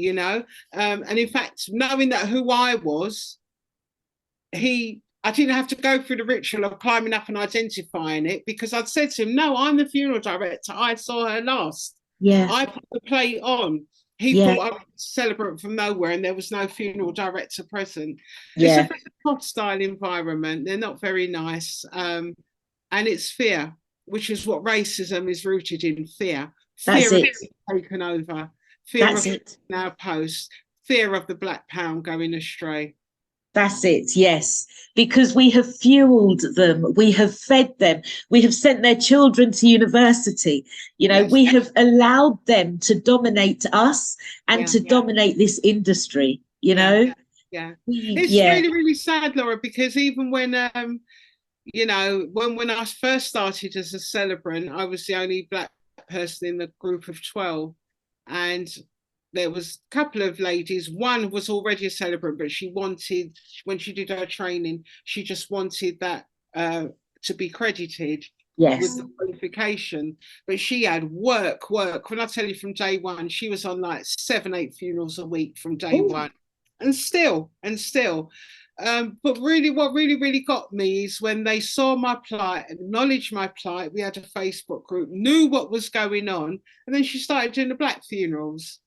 And in fact, knowing that who I was, he I didn't have to go through the ritual of climbing up and identifying it, because I'd said to him, no, I'm the funeral director. I saw her last. Yeah. I put the plate on. He Yeah. thought I was a celebrant from nowhere and there was no funeral director present. It's a Yeah. very hostile environment. They're not very nice. And it's fear, which is what racism is rooted in: fear. That's Fear of it. being taken over, fear That's of it. our post, fear of the black pound going astray. That's it, yes. Because we have fueled them, we have fed them, we have sent their children to university. Yes. We have allowed them to dominate us and Yeah. to dominate this industry, you Yeah. know? Yeah. It's Yeah, really, really sad, Laura, because even when when I first started as a celebrant, I was the only black person in the group of 12. And there was a couple of ladies. One was already a celebrant, but she wanted, when she did her training, she just wanted that to be credited yes, with the qualification. But she had work. When I tell you, from day one, she was on like 7, 8 funerals a week from day Ooh. one. And still. But really, what really got me is when they saw my plight, acknowledged my plight. We had a Facebook group, knew what was going on, and then she started doing the black funerals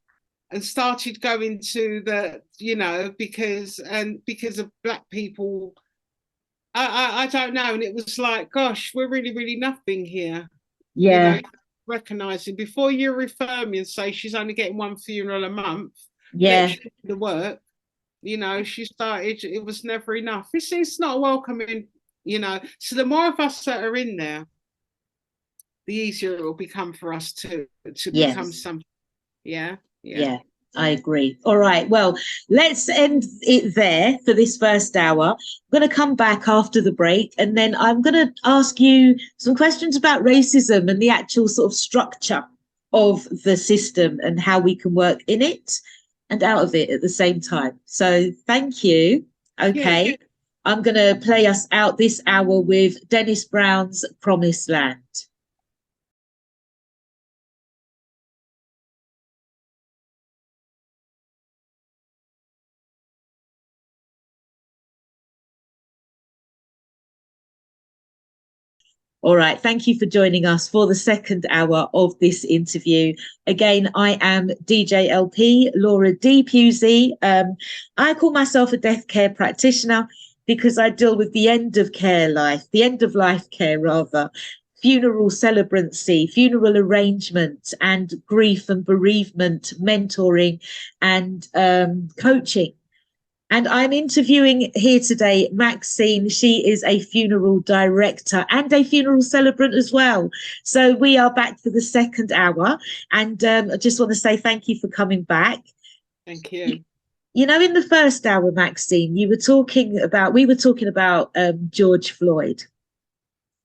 and started going to the, because of black people. I don't know, and it was like, gosh, we're really nothing here. Yeah, Recognizing before you refer me and say she's only getting 1 funeral a month, yeah, let's do the work. She started, it was never enough. It's not welcoming, So the more of us that are in there, the easier it will become for us to become yes, something. Yeah. yeah. I agree. All right. Well, let's end it there for this first hour. I'm going to come back after the break, and then I'm going to ask you some questions about racism and the actual sort of structure of the system and how we can work in it and out of it at the same time. So thank you. Okay. Yeah. I'm going to play us out this hour with Dennis Brown's Promised Land. All right. Thank you for joining us for the second hour of this interview. Again, I am DJ LP, Laura D. Pusey. I call myself a death care practitioner because I deal with the end of care life, the end of life care rather, funeral celebrancy, funeral arrangement, and grief and bereavement, mentoring and coaching. And I'm interviewing here today Maxine. She is a funeral director and a funeral celebrant as well. So we are back for the second hour. And I just want to say thank you for coming back. Thank you. In the first hour, Maxine, we were talking about George Floyd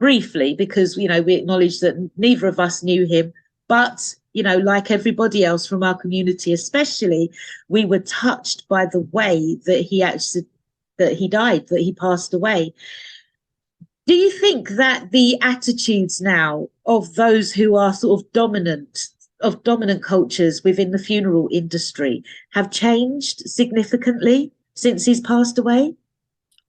briefly, because, we acknowledged that neither of us knew him. But, like everybody else from our community, especially, we were touched by the way that he died, that he passed away. Do you think that the attitudes now of those who are sort of dominant cultures within the funeral industry have changed significantly since he's passed away?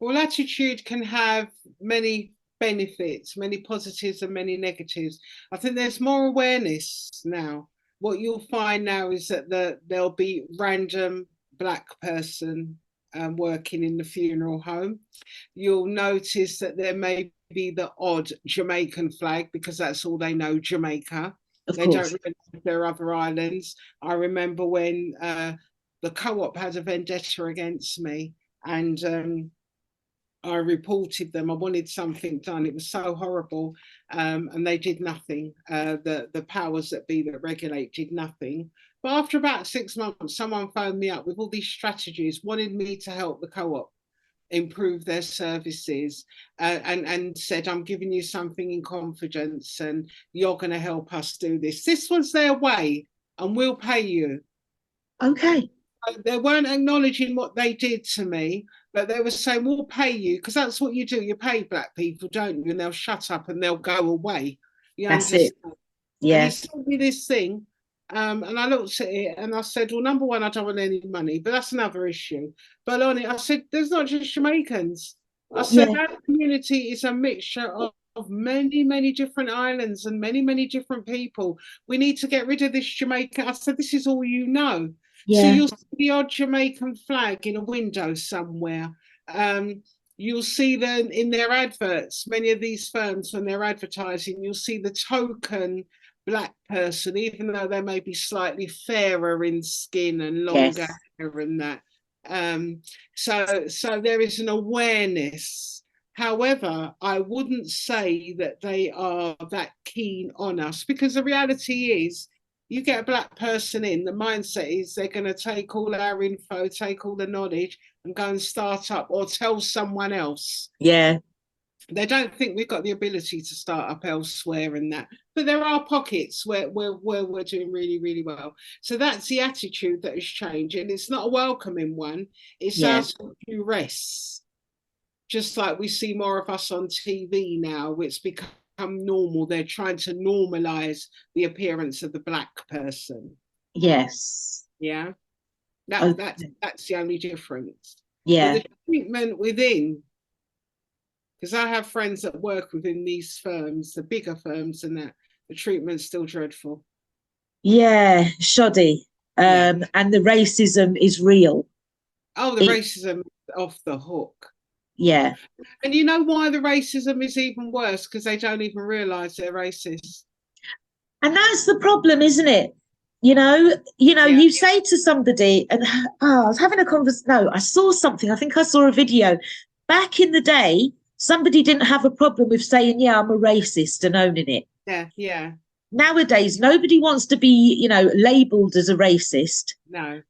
Well, attitude can have many benefits, many positives and many negatives. I think there's more awareness now. What you'll find now is that there'll be random black person working in the funeral home. You'll notice that there may be the odd Jamaican flag, because that's all they know, Jamaica. They don't realize there are other islands. I remember when the co-op had a vendetta against me, and I reported them. I wanted something done. It was so horrible, and they did nothing. The powers that be that regulate did nothing. But after about 6 months, someone phoned me up with all these strategies, wanted me to help the co-op improve their services, and said, I'm giving you something in confidence and you're going to help us do this. This was their way, and we'll pay you. Okay. They weren't acknowledging what they did to me, but they were saying, we'll pay you, because that's what you do. You pay black people, don't you? And they'll shut up and they'll go away. You That's understand? it. Yeah. And he sent me this thing, and I looked at it and I said, well, number one, I don't want any money, but that's another issue. But on it, I said, there's not just Jamaicans. I said Yeah. that community is a mixture of many, many different islands and many, many different people. We need to get rid of this Jamaican. I said, this is all you know. So Yeah. you'll see the odd Jamaican flag in a window somewhere. You'll see them in their adverts, many of these firms, when they're advertising, you'll see the token black person, even though they may be slightly fairer in skin and longer Yes. hair and that. So there is an awareness. However, I wouldn't say that they are that keen on us, because the reality is, you get a black person in, the mindset is they're going to take all our info, take all the knowledge, and go and start up or tell someone else. Yeah. They don't think we've got the ability to start up elsewhere and that. But there are pockets where we're doing really, really well. So that's the attitude that has changed. And it's not a welcoming one. It's Yeah. our rests. Just like we see more of us on TV now, it's become normal. They're trying to normalize the appearance of the black person. Yes. Yeah. Okay. That's the only difference. Yeah. But the treatment within, because I have friends that work within these firms, the bigger firms, and that the treatment's still dreadful. Yeah. Shoddy. Yeah. And the racism is real. Oh, the racism off the hook. Yeah. And you know why the racism is even worse? Because they don't even realise they're racist. And that's the problem, isn't it? You say to somebody, and I was having a conversation. No, I saw something. I think I saw a video. Back in the day, somebody didn't have a problem with saying, yeah, I'm a racist and owning it. Yeah, yeah. Nowadays, nobody wants to be, labeled as a racist. No.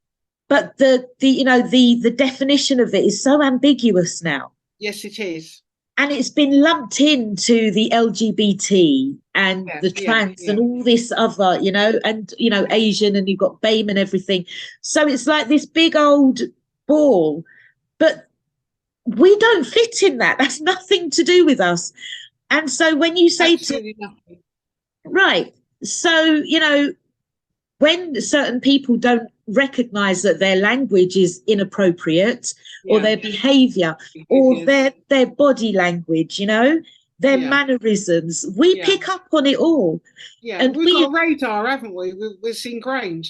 But the definition of it is so ambiguous now. Yes, it is. And it's been lumped into the LGBT and the trans and all this other, and, Asian, and you've got BAME and everything. So it's like this big old ball, but we don't fit in that. That's nothing to do with us. And so when you say nothing. Right. So, when certain people don't recognize that their language is inappropriate, or their behavior, or their body language, their mannerisms, we pick up on it all. Yeah, and we've got radar, haven't we? We're ingrained.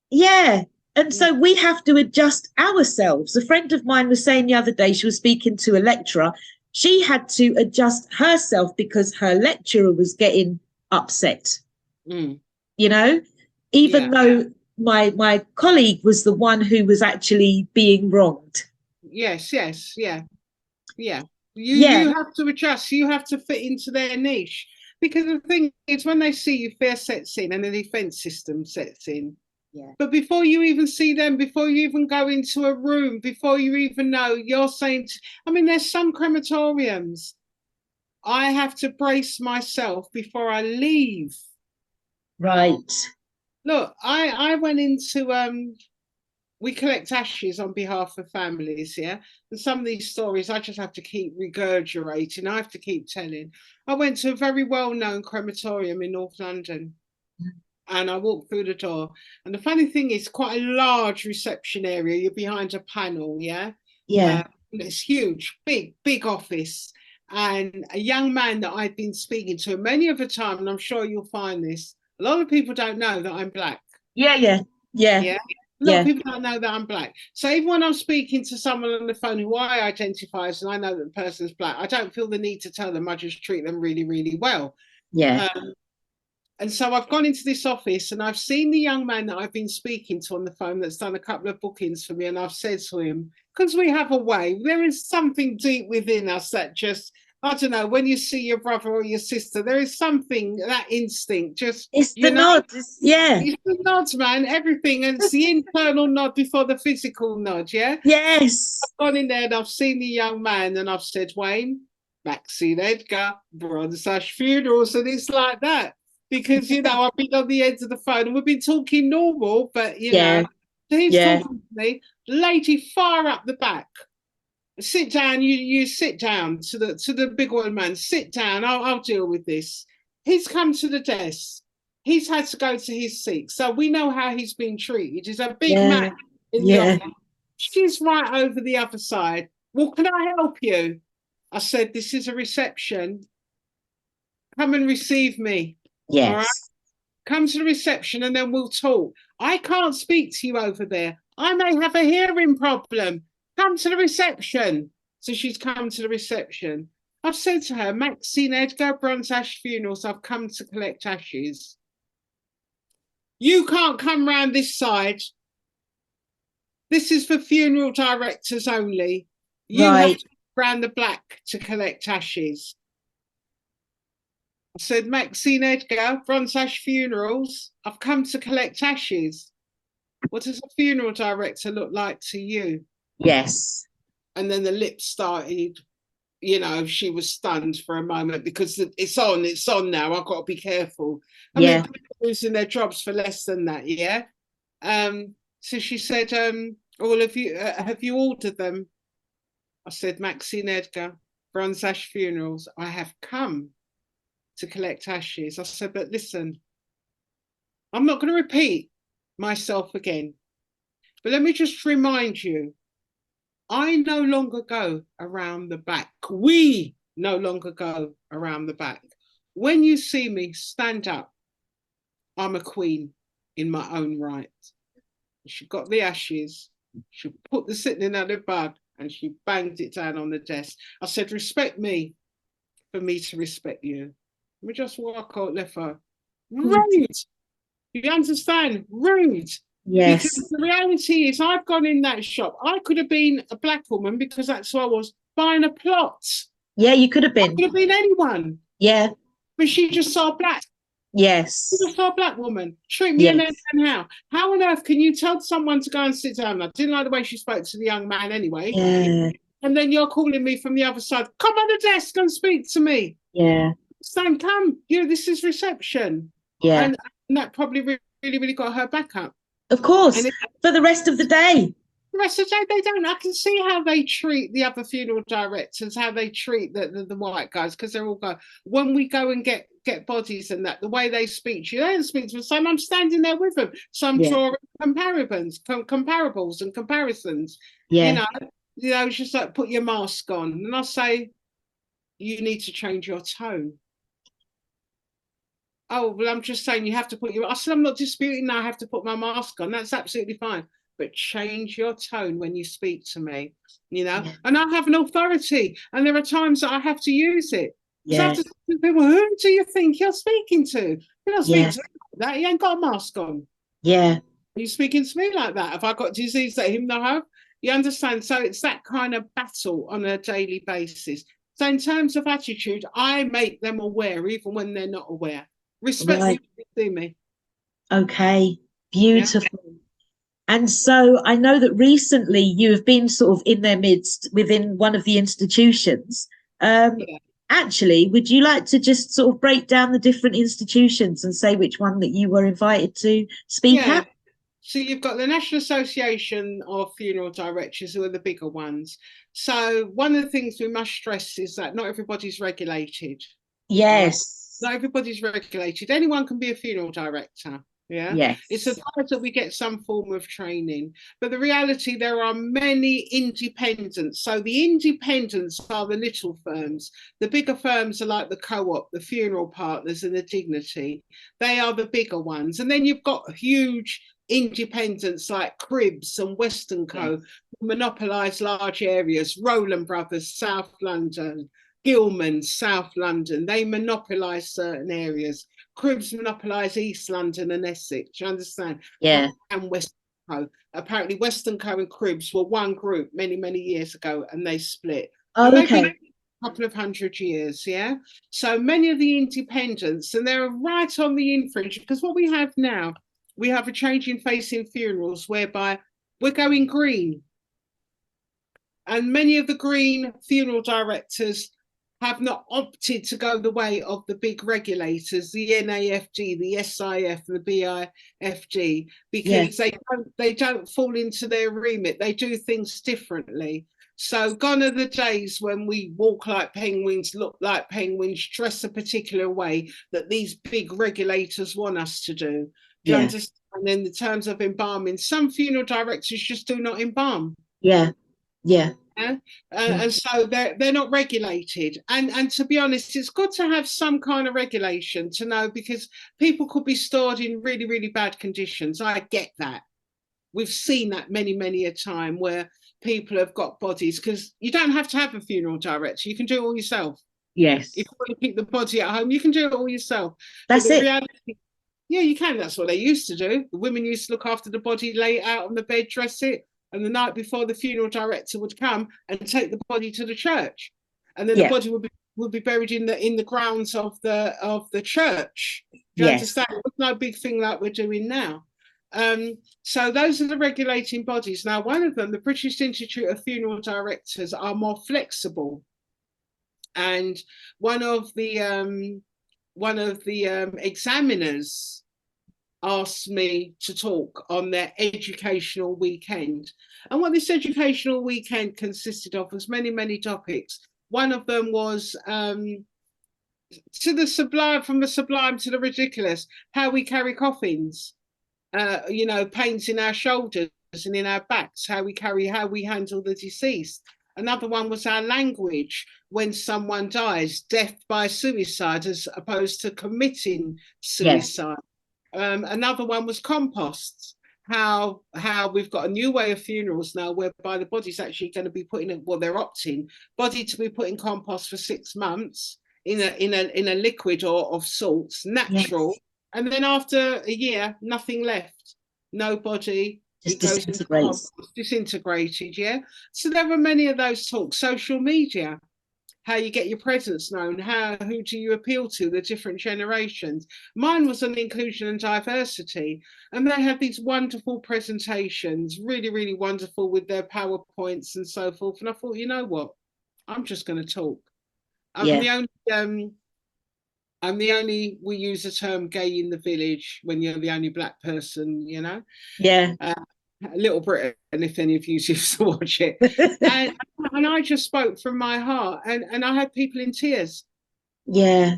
Yeah. And so we have to adjust ourselves. A friend of mine was saying the other day, she was speaking to a lecturer, she had to adjust herself because her lecturer was getting upset. Even though my colleague was the one who was actually being wronged. Yes, yeah. You have to adjust. You have to fit into their niche, because the thing is, when they see you, fear sets in and the defense system sets in. Yeah. But before you even see them, before you even go into a room, before you even know, you're saying, there's some crematoriums, I have to brace myself before I leave. Right. Look, I went into we collect ashes on behalf of families, yeah. And some of these stories I just have to keep regurgitating. I have to keep telling. I went to a very well-known crematorium in North London, and I walked through the door. And the funny thing is, quite a large reception area. You're behind a panel, yeah. Yeah. It's huge, big office. And a young man that I'd been speaking to many of the time, and I'm sure you'll find this, a lot of people don't know that I'm black. Yeah. A lot of people don't know that I'm black. So even when I'm speaking to someone on the phone who I identify as, and I know that the person's black, I don't feel the need to tell them. I just treat them really, really well. Yeah. And so I've gone into this office and I've seen the young man that I've been speaking to on the phone that's done a couple of bookings for me. And I've said to him, because we have a way, there is something deep within us that just, I don't know, when you see your brother or your sister, there is something, that instinct, just... It's the nod, it's the nod, man, everything. And it's the internal nod before the physical nod, yeah? Yes. I've gone in there and I've seen the young man and I've said, Wayne, Maxine Edgar, BronzeAsh funerals, and it's like that. Because, I've been on the end of the phone and we've been talking normal, but, so he's talking to me, lady far up the back. Sit down, you sit down to the big old man, sit down, I'll deal with this. He's come to the desk. He's had to go to his seat. So we know how he's been treated. He's a big man in the office. She's right over the other side. Well, can I help you? I said, this is a reception. Come and receive me. All right. Yes. Come to the reception and then we'll talk. I can't speak to you over there. I may have a hearing problem. Come to the reception. So she's come to the reception. I've said to her, Maxine Edgar, BronzeAsh Funerals, I've come to collect ashes. You can't come round this side. This is for funeral directors only. You have to go round the back to collect ashes. I said, Maxine Edgar, BronzeAsh Funerals, I've come to collect ashes. What does a funeral director look like to you? Yes. And then the lips started, you know, she was stunned for a moment because it's on now. I've got to be careful. I mean, people are losing their jobs for less than that, yeah? So she said, all of you, have you ordered them? I said, Maxine Edgar, BronzeAsh Funerals, I have come to collect ashes. I said, but listen, I'm not going to repeat myself again, but let me just remind you, I no longer go around the back. We no longer go around the back. When you see me, stand up. I'm a queen in my own right. She got the ashes, she put the sitting out of the bag and she banged it down on the desk. I said, respect me for me to respect you. Let me just walk out, left her. Rude. You understand? Rude. Yes. Because the reality is, I've gone in that shop. I could have been a black woman because that's who I was, buying a plot. Yeah, you could have been. I could have been anyone. Yeah. But she just saw black. Yes. She just saw a black woman. Treat me and how? How on earth can you tell someone to go and sit down? I didn't like the way she spoke to the young man anyway. Yeah. And then you're calling me from the other side. Come on the desk and speak to me. Yeah. Sam, come. You know, this is reception. Yeah. And that probably really got her back up. Of course. For the rest of the day. The rest of the day, they don't. I can see how they treat the other funeral directors, how they treat the white guys, because they're all going, when we go and get bodies and that, the way they speak to you, they don't speak to them. I'm standing there with them. So I'm drawing comparables and comparisons. Yeah. You know, it's just like, put your mask on. And I say, you need to change your tone. Oh, well, I'm just saying you have to put your, I said, I'm not disputing that I have to put my mask on. That's absolutely fine. But change your tone when you speak to me, you know, and I have an authority. And there are times that I have to use it. So I have to say to people, who do you think you're speaking to? You're not speaking to me like that. You ain't got a mask on. Yeah. Are you speaking to me like that? Have I got disease that him not have? You understand? So it's that kind of battle on a daily basis. So in terms of attitude, I make them aware, even when they're not aware. Respect me when you see me. Okay, beautiful. Yeah. And so I know that recently you have been sort of in their midst within one of the institutions. Actually, would you like to just sort of break down the different institutions and say which one that you were invited to speak at? So you've got the National Association of Funeral Directors, who are the bigger ones. So one of the things we must stress is that not everybody's regulated. Yes. Not everybody's regulated. Anyone can be a funeral director. Yeah. Yes. It's advised that we get some form of training. But the reality, there are many independents. So the independents are the little firms. The bigger firms are like the Co-op, the Funeral Partners and the Dignity. They are the bigger ones. And then you've got huge independents like Cribs and Western Co. who monopolise large areas. Rowland Brothers, South London. Gilman, South London, they monopolise certain areas. Cribs monopolise East London and Essex, you understand? Yeah. And Western Co. Apparently Western Co and Cribs were one group many years ago and they split. Oh, okay. A couple of 100 years, yeah? So many of the independents, and they're right on the infringe, because what we have now, we have a change in face in funerals whereby we're going green. And many of the green funeral directors have not opted to go the way of the big regulators, the NAFG, the SIF, the BIFG, because they don't fall into their remit. They do things differently. So gone are the days when we walk like penguins, look like penguins, dress a particular way that these big regulators want us to do. Do you understand? And in the terms of embalming, some funeral directors just do not embalm. Yeah. Yeah. Yeah? And so they're not regulated. And to be honest, it's good to have some kind of regulation to know, because people could be stored in really, really bad conditions. I get that. We've seen that many a time where people have got bodies, because you don't have to have a funeral director. You can do it all yourself. Yes. If you want to keep the body at home, you can do it all yourself. That's but the it. reality, yeah, you can. That's what they used to do. The women used to look after the body, lay it out on the bed, dress it, and the night before, the funeral director would come and take the body to the church, and then the body would be buried in the grounds of the church. Do you understand? It was no big thing like we're doing now. So those are the regulating bodies. Now, one of them, the British Institute of Funeral Directors, are more flexible, and one of the examiners asked me to talk on their educational weekend. And what this educational weekend consisted of was many topics. One of them was to the sublime, from the sublime to the ridiculous, how we carry coffins, pains in our shoulders and in our backs, how we handle the deceased. Another one was our language when someone dies, death by suicide as opposed to committing suicide. Yes. Another one was composts, how we've got a new way of funerals now whereby the body's actually going to be put in, they're opting body to be put in compost for 6 months in a liquid or of salts, natural. Yes. And then after a year, nothing left, no body. Just disintegrates. Disintegrated, yeah. So there were many of those talks. Social media, how you get your presence known, who do you appeal to, the different generations. Mine was on inclusion and diversity, and they had these wonderful presentations, really wonderful, with their PowerPoints and so forth. And I thought, you know what, I'm just going to talk. I'm the only, we use the term gay in the village when you're the only black person, Yeah. Little Britain, if any of you used to watch it. and I just spoke from my heart, and I had people in tears. Yeah.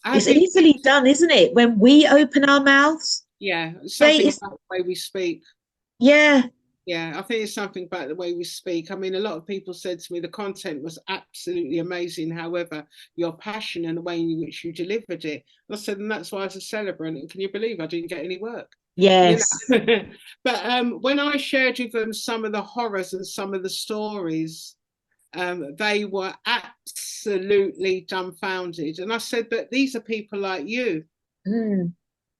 It's easily done, isn't it? When we open our mouths. Yeah, something about the way we speak. Yeah. Yeah, I think it's something about the way we speak. I mean, a lot of people said to me the content was absolutely amazing. However, your passion and the way in which you delivered it. And I said, and that's why I was a celebrant. And can you believe I didn't get any work? Yes. But when I shared with them some of the horrors and some of the stories, they were absolutely dumbfounded. And I said, but these are people like you.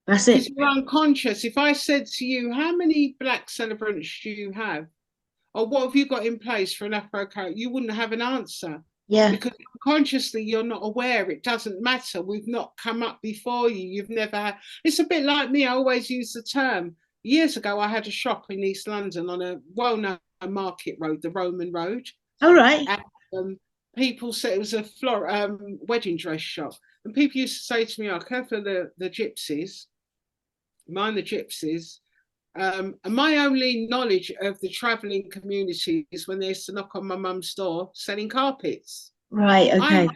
That's it. Because you're unconscious. If I said to you, how many black celebrants do you have? Or what have you got in place for an Afro character? You wouldn't have an answer. Yeah. Because consciously you're not aware. It doesn't matter. We've not come up before you. You've never had. It's a bit like me. I always use the term. Years ago, I had a shop in East London on a well-known market road, the Roman Road. All right. And, people said it was a wedding dress shop. And people used to say to me, I care for the gypsies. Mind the gypsies. And my only knowledge of the travelling community is when they used to knock on my mum's door selling carpets. Right, okay. I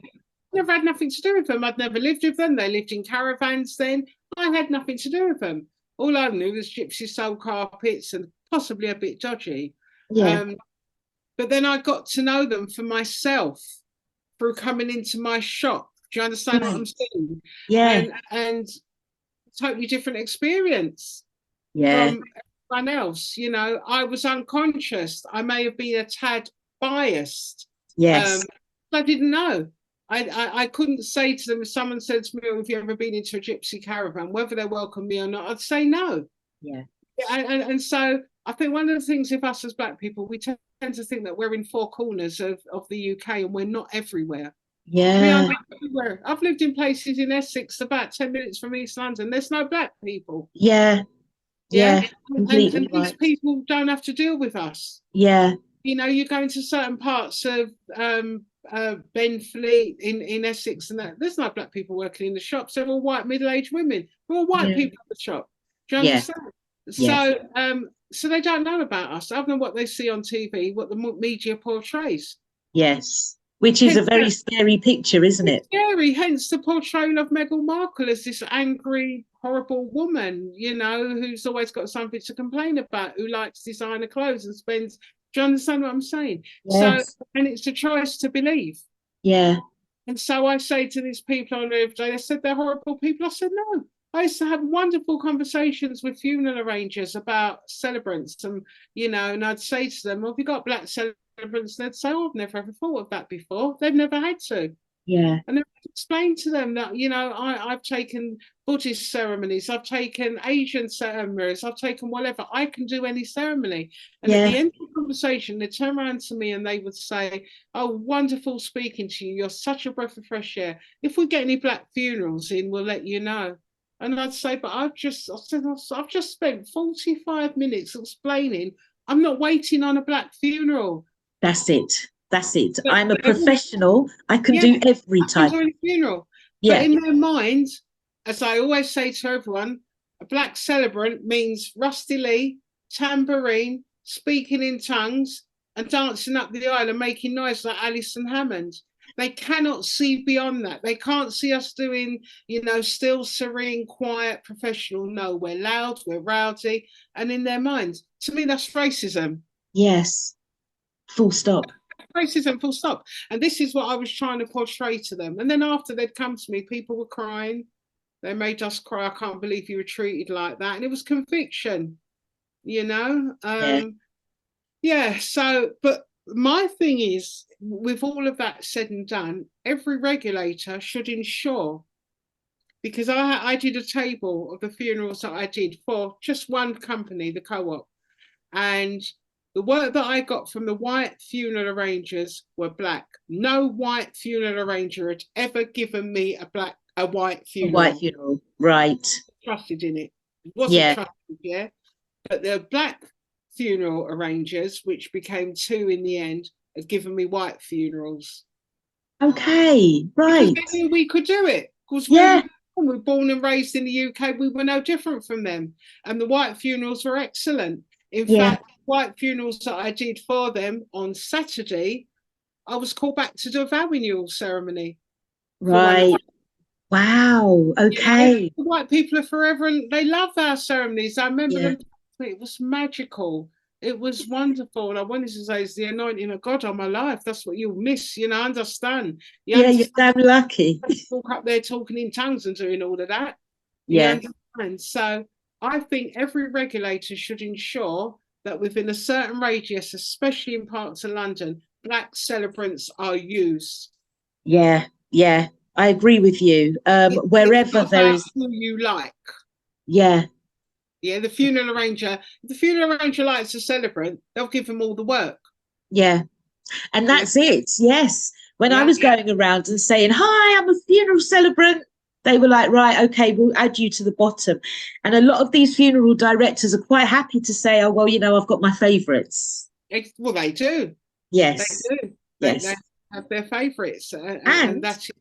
never had nothing to do with them. I'd never lived with them. They lived in caravans then. I had nothing to do with them. All I knew was gypsies sold carpets and possibly a bit dodgy. Yeah. But then I got to know them for myself through coming into my shop. Do you understand what I'm saying? Yeah. And totally different experience. Yeah. From everyone else. I was unconscious. I may have been a tad biased. Yes. I didn't know. I couldn't say to them, if someone said to me, oh, have you ever been into a gypsy caravan, whether they welcome me or not, I'd say no. Yeah. And so I think one of the things with us as black people, we tend to think that we're in four corners of the UK and we're not everywhere. Yeah. We are everywhere. I've lived in places in Essex about 10 minutes from East London. There's no black people. Yeah. Yeah. Completely and these people don't have to deal with us. Yeah. You go into certain parts of Benfleet in Essex and that, there's no black people working in the shops. They're all white middle-aged women. They're all white people in the shop. Do you understand? So they don't know about us other than what they see on TV, what the media portrays. Yes. Which is a very scary picture, isn't it? Scary, hence the portrayal of Meghan Markle as this angry, horrible woman, who's always got something to complain about, who likes designer clothes and spends Do you understand what I'm saying? So, Yes. and it's a choice to believe. Yeah. And so I say to these people on Earth Day, they said they're horrible people. I said, no. I used to have wonderful conversations with funeral arrangers about celebrants. And, and I'd say to them, well, have you got black celebrants? They'd say, oh, I've never ever thought of that before. They've never had to. Yeah. And then I explained to them that, I've taken Buddhist ceremonies, I've taken Asian ceremonies, I've taken whatever. I can do any ceremony. And at Yeah. the end of the conversation, they'd turn around to me and they would say, oh, wonderful speaking to you. You're such a breath of fresh air. If we get any black funerals in, we'll let you know. And I'd say, but I've just spent 45 minutes explaining I'm not waiting on a black funeral. That's it. That's it. But I'm a professional. I can do every type. I can do any funeral. Yeah. But in their mind, as I always say to everyone, a black celebrant means Rusty Lee, tambourine, speaking in tongues, and dancing up the aisle and making noise like Alison Hammond. They cannot see beyond that. They can't see us doing, still serene, quiet, professional. No, we're loud, we're rowdy. And in their minds, to me, that's racism. Yes. Full stop. Racism, full stop. And this is what I was trying to portray to them. And then after they'd come to me, people were crying. They made us cry. I can't believe you were treated like that. And it was conviction, Yeah. So, but my thing is, with all of that said and done, every regulator should ensure, because I did a table of the funerals that I did for just one company, the co-op, and the work that I got from the white funeral arrangers were black. No white funeral arranger had ever given me a white funeral. A white funeral, right? Trusted in it. Wasn't trusted, yeah. But the black funeral arrangers, which became 2 in the end, had given me white funerals. Okay, right. Because they knew we could do it. Because we were born and raised in the UK, we were no different from them. And the white funerals were excellent. In fact, white funerals that I did for them on Saturday, I was called back to do a vow renewal ceremony. Right. Wow. Okay. The white people are forever, and they love our ceremonies. I remember them. It was magical. It was wonderful. And I wanted to say, it's the anointing of God on my life. That's what you'll miss, understand. You're damn lucky. Walk up there talking in tongues and doing all of that. Yeah. And so I think every regulator should ensure that within a certain radius, especially in parts of London, black celebrants are used. Yeah. I agree with you. Wherever there is who you like. Yeah. Yeah, the funeral arranger. If the funeral arranger likes a celebrant, they'll give them all the work. Yeah. And that's it. Yes. When I was going around and saying, hi, I'm a funeral celebrant, they were like, right, okay, we'll add you to the bottom. And a lot of these funeral directors are quite happy to say, oh, well, I've got my favourites. Well, they do. Yes. They do. Yes. They have their favourites. And that's it.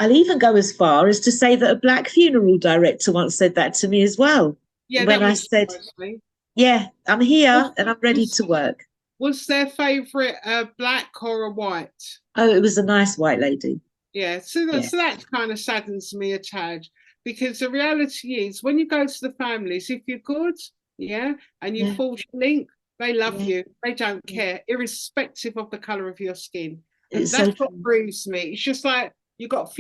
I'll even go as far as to say that a black funeral director once said that to me as well. Yeah, when I said, I'm here and I'm ready to work. Was their favourite a black or a white? Oh, it was a nice white lady. Yeah, so that kind of saddens me a tad, because the reality is when you go to the families, if you're good, and you forge a link, they love you. They don't care, irrespective of the colour of your skin. And that's what grieves me. It's just like you've got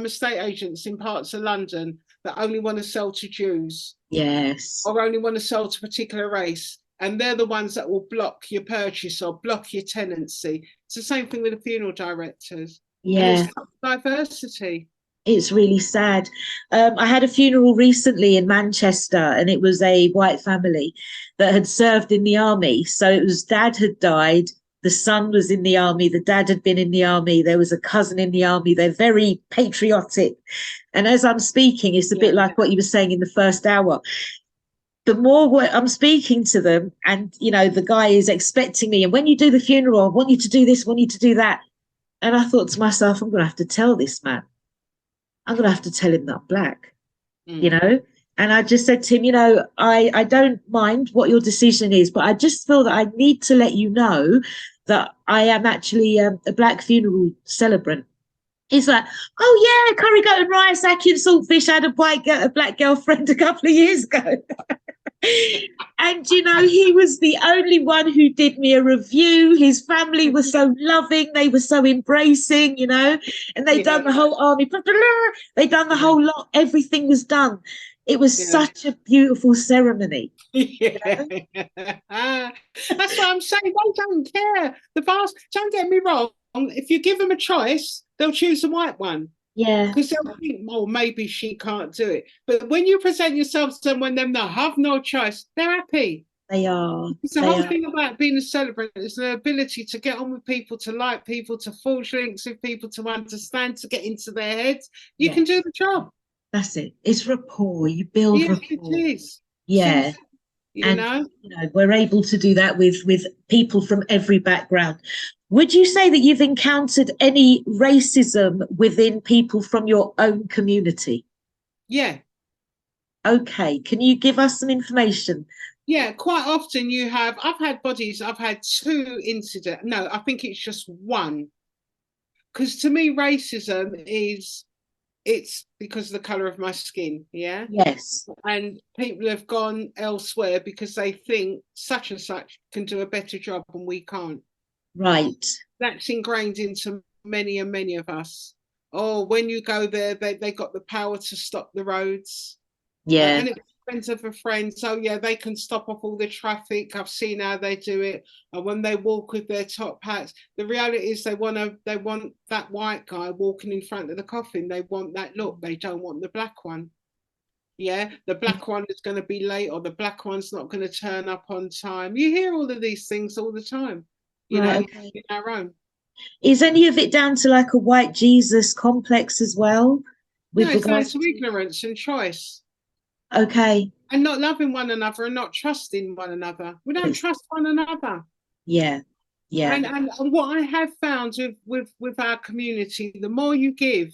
estate agents in parts of London that only want to sell to Jews. Yes. Or only want to sell to a particular race. And they're the ones that will block your purchase or block your tenancy. It's the same thing with the funeral directors. Yeah. Diversity. It's really sad. I had a funeral recently in Manchester, and it was a white family that had served in the army. So it was dad had died. The son was in the army. The dad had been in the army. There was a cousin in the army. They're very patriotic. And as I'm speaking, it's a bit like what you were saying in the first hour. The more I'm speaking to them, and, the guy is expecting me. And when you do the funeral, I want you to do this, I want you to do that. And I thought to myself, I'm going to have to tell this man. I'm going to have to tell him that I'm black, And I just said to him, I don't mind what your decision is, but I just feel that I need to let you know that I am actually a black funeral celebrant. He's like, oh, yeah, curry goat and rice, ackee and saltfish. I had a black girlfriend a couple of years ago. And, you know, he was the only one who did me a review. His family was so loving. They were so embracing, you know, and they done the whole army. They done the whole lot. Everything was done. It was such a beautiful ceremony. Yeah. That's what I'm saying. They don't care. Don't get me wrong. If you give them a choice, they'll choose the white one. Yeah. Because they'll think, oh, maybe she can't do it. But when you present yourself to them when they have no choice, they're happy. They are. It's the whole thing about being a celebrant is the ability to get on with people, to like people, to forge links with people, to understand, to get into their heads. You can do the job. That's it. It's rapport. You build rapport. It is. Yeah. You know, we're able to do that with people from every background. Would you say that you've encountered any racism within people from your own community? Yeah. Okay. Can you give us some information? Yeah, quite often I've had two incidents. No, I think it's just one. Because to me, racism it's because of the colour of my skin, yeah? Yes. And people have gone elsewhere because they think such and such can do a better job and we can't. Right. That's ingrained into many and many of us. Oh, when you go there, they got the power to stop the roads. Yeah. And it's friends of a friend. So yeah, they can stop off all the traffic. I've seen how they do it. And when they walk with their top hats, the reality is they want that white guy walking in front of the coffin. They want that look. They don't want the black one. Yeah, the black one is going to be late, or the black one's not going to turn up on time. You hear all of these things all the time, you know, in our own. Is any of it down to like a white Jesus complex as well? No, it's down to ignorance and choice. Okay. And not loving one another and not trusting one another. We don't trust one another. Yeah. Yeah. And what I have found with our community, the more you give,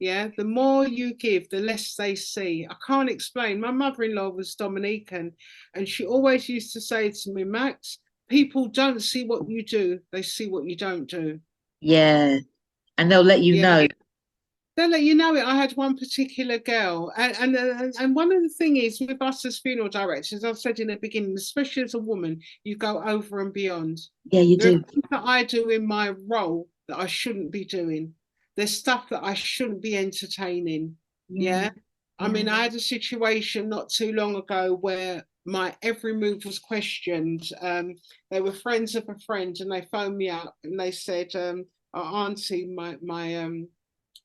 the more you give, the less they see. I can't explain. My mother-in-law was Dominican, and she always used to say to me, Max, people don't see what you do, they see what you don't do. Yeah. And they'll let you know. They'll let you know it. I had one particular girl, and one of the things is with us as funeral directors, I've said in the beginning, especially as a woman, you go over and beyond. Yeah, you do. There's things that I do in my role that I shouldn't be doing. There's stuff that I shouldn't be entertaining. Yeah. I mean, I had a situation not too long ago where my every move was questioned. They were friends of a friend, and they phoned me up and they said, our auntie,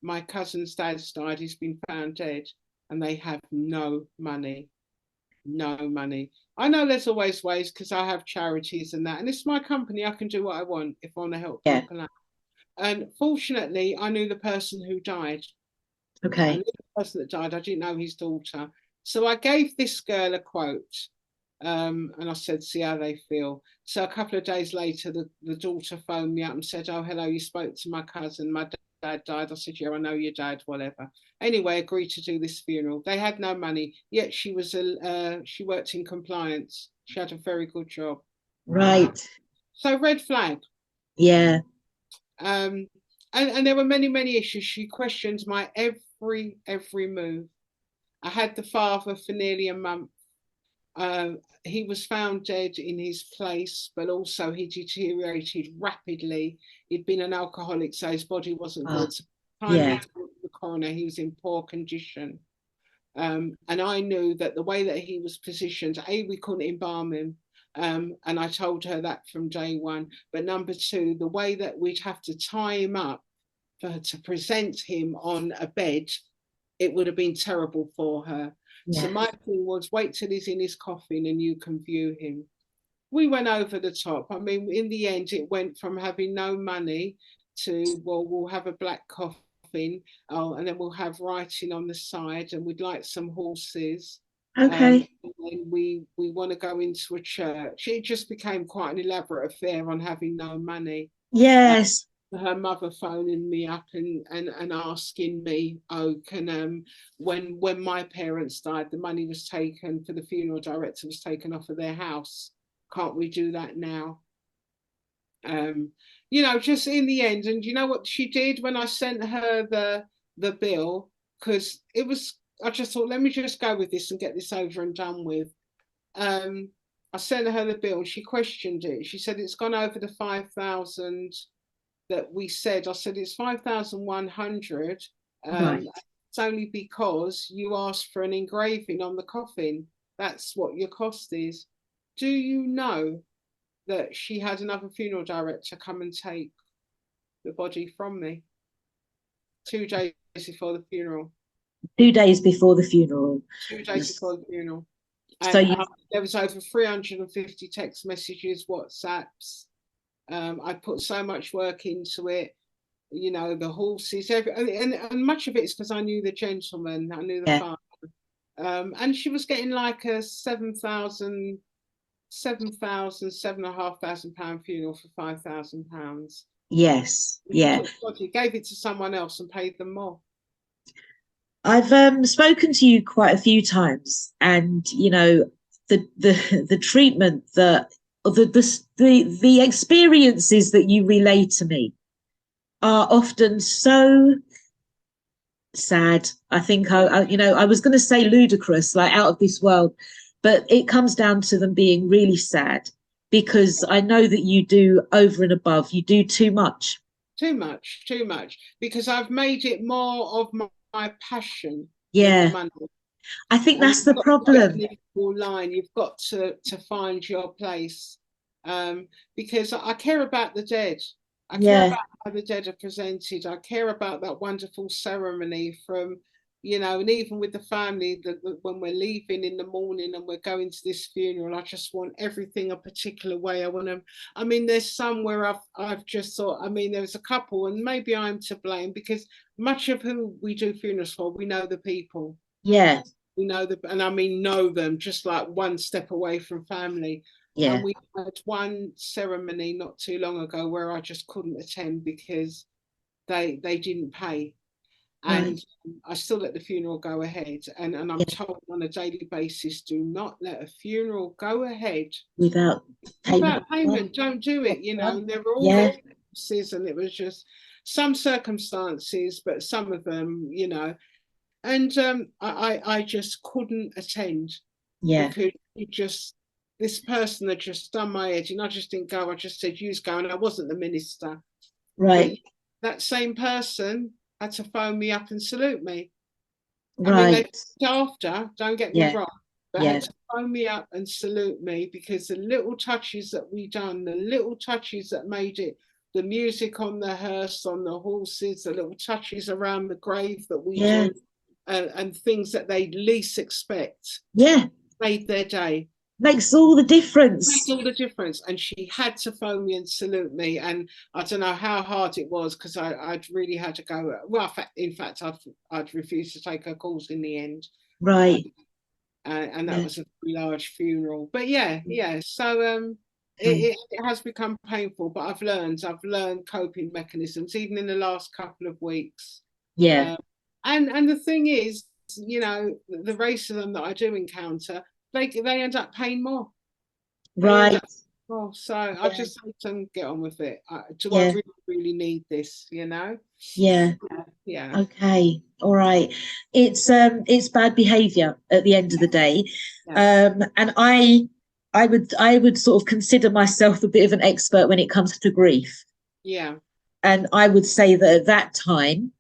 my cousin's dad's died, he's been found dead, and they have no money. No money. I know there's always ways because I have charities and that, and it's my company. I can do what I want if I want to help people out. And fortunately, I knew the person who died. Okay. I knew the person that died. I didn't know his daughter. So I gave this girl a quote, and I said, see how they feel. So a couple of days later, the daughter phoned me up and said, oh, hello, you spoke to my cousin. My dad died. I said, yeah, I know your dad, whatever. Anyway, agreed to do this funeral. They had no money, yet she worked in compliance. She had a very good job. Right. So red flag. Yeah. And there were many issues. She questioned my every move. I had the father for nearly a month. He was found dead in his place, but also he deteriorated rapidly. He'd been an alcoholic, so his body wasn't good. So the coroner, he was in poor condition. And I knew that the way that he was positioned, we couldn't embalm him. And I told her that from day one. But number two, the way that we'd have to tie him up to present him on a bed, it would have been terrible for her. Yeah. So my thing was, wait till he's in his coffin and you can view him. We went over the top. I mean, in the end, it went from having no money to, well, we'll have a black coffin, and then we'll have writing on the side, and we'd like some horses. Okay. And then we want to go into a church. It just became quite an elaborate affair on having no money. Yes. Her mother phoning me up and asking me, oh, can when my parents died, the money was taken for the funeral director was taken off of their house. Can't we do that now? You know, just in the end. And you know what she did when I sent her the bill? Because it was, I just thought, let me just go with this and get this over and done with. I sent her the bill and she questioned it. She said it's gone over the 5,000 that we said. I said it's 5,100. Right. It's only because you asked for an engraving on the coffin. That's what your cost is. Do you know that she had another funeral director come and take the body from me 2 days before the funeral? 2 days before the funeral. 2 days before the funeral. So And there was over 350 text messages, WhatsApps. I put so much work into it, you know, the horses, and much of it is because I knew the gentleman, I knew the yeah, farmer. And she was getting like a 7,000, 7,500 pound funeral for £5,000. yes, yeah. He gave it to someone else and paid them more. I've spoken to you quite a few times, and you know the treatment that the experiences that you relay to me are often so sad. I think I was going to say ludicrous, like out of this world, but it comes down to them being really sad because I know that you do over and above. You do too much. Too much, because I've made it more of my passion than the Yeah, money. I think And that's the problem. line. You've got to find your place, because I care about the dead. I care Yeah, about how the dead are presented. I care about that wonderful ceremony from, you know, and even with the family, that when we're leaving in the morning and we're going to this funeral, I just want everything a particular way. I want to. I mean, there's some where I've just thought. I mean, there's a couple, and maybe I'm to blame because much of who we do funerals for, we know the people. yeah, We know them, and I mean know them, just like one step away from family. yeah, And we had one ceremony not too long ago where I just couldn't attend because they didn't pay. right. And I still let the funeral go ahead. And I'm Yeah, told on a daily basis, do not let a funeral go ahead without payment. without payment. Don't do it. You know, there were all Yeah, the and it was just some circumstances, but some of them, you know. And I just couldn't attend yeah, because this person had just done my head, and I just didn't go. I just said, "You's go," and I wasn't the minister, but right, that same person had to phone me up and salute me. I mean, they right. after, don't get me Yeah, wrong, but yeah, had to phone me up and salute me because the little touches that we done, the little touches that made it, the music on the hearse, on the horses, the little touches around the grave that we yeah, do, and things that they least expect yeah. made their day. Makes all the Made difference. all the difference. And she had to phone me and salute me. And I don't know how hard it was because I'd really had to go. Well, in fact, I'd refused to take her calls in the end. Right. And that Yeah. was a large funeral. But yeah. So Okay. it has become painful, but I've learned coping mechanisms even in the last couple of weeks. Yeah. Um, and the thing is, you know, the racism that I do encounter, they end up paying more. They end Right. up more. So I Yeah. just hope to get on with it. Do I Yeah. really, really need this? You know? Yeah. Yeah. Okay. All right. It's bad behavior at the end of the day. Yeah. And I would sort of consider myself a bit of an expert when it comes to grief. Yeah. And I would say that at that time,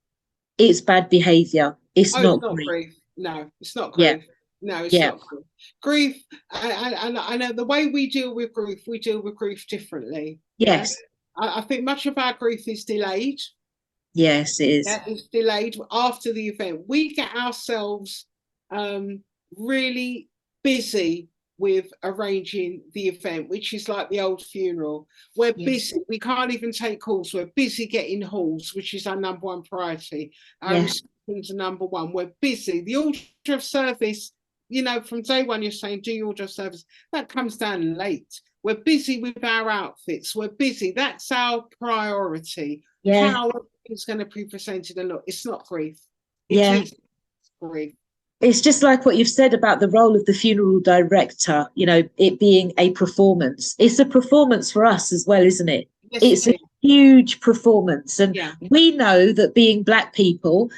it's bad behavior. It's Oh, it's not not grief. grief. No, it's not Yeah. grief. No, it's Yeah. not grief. Grief, and I know the way we deal with grief, we deal with grief differently. Yeah. Yes. I think much of our grief is delayed. Yes, it is. Yeah, it's delayed after the event. We get ourselves really busy with arranging the event, which is like the old funeral. We're Yeah. busy. We can't even take calls. We're busy getting halls, which is our number one priority. Our Yeah. receptions are number one. We're busy. The order of service, you know, from day one, you're saying, do your order of service. That comes down late. We're busy with our outfits. We're busy. That's our priority. Yeah. How it's going to be presented and look, it's not grief. It Yeah. is grief. It's just like what you've said about the role of the funeral director, you know, it being a performance. It's a performance for us as well, isn't it? Yes, It's it a is. huge performance. And Yeah. we know that being Black people,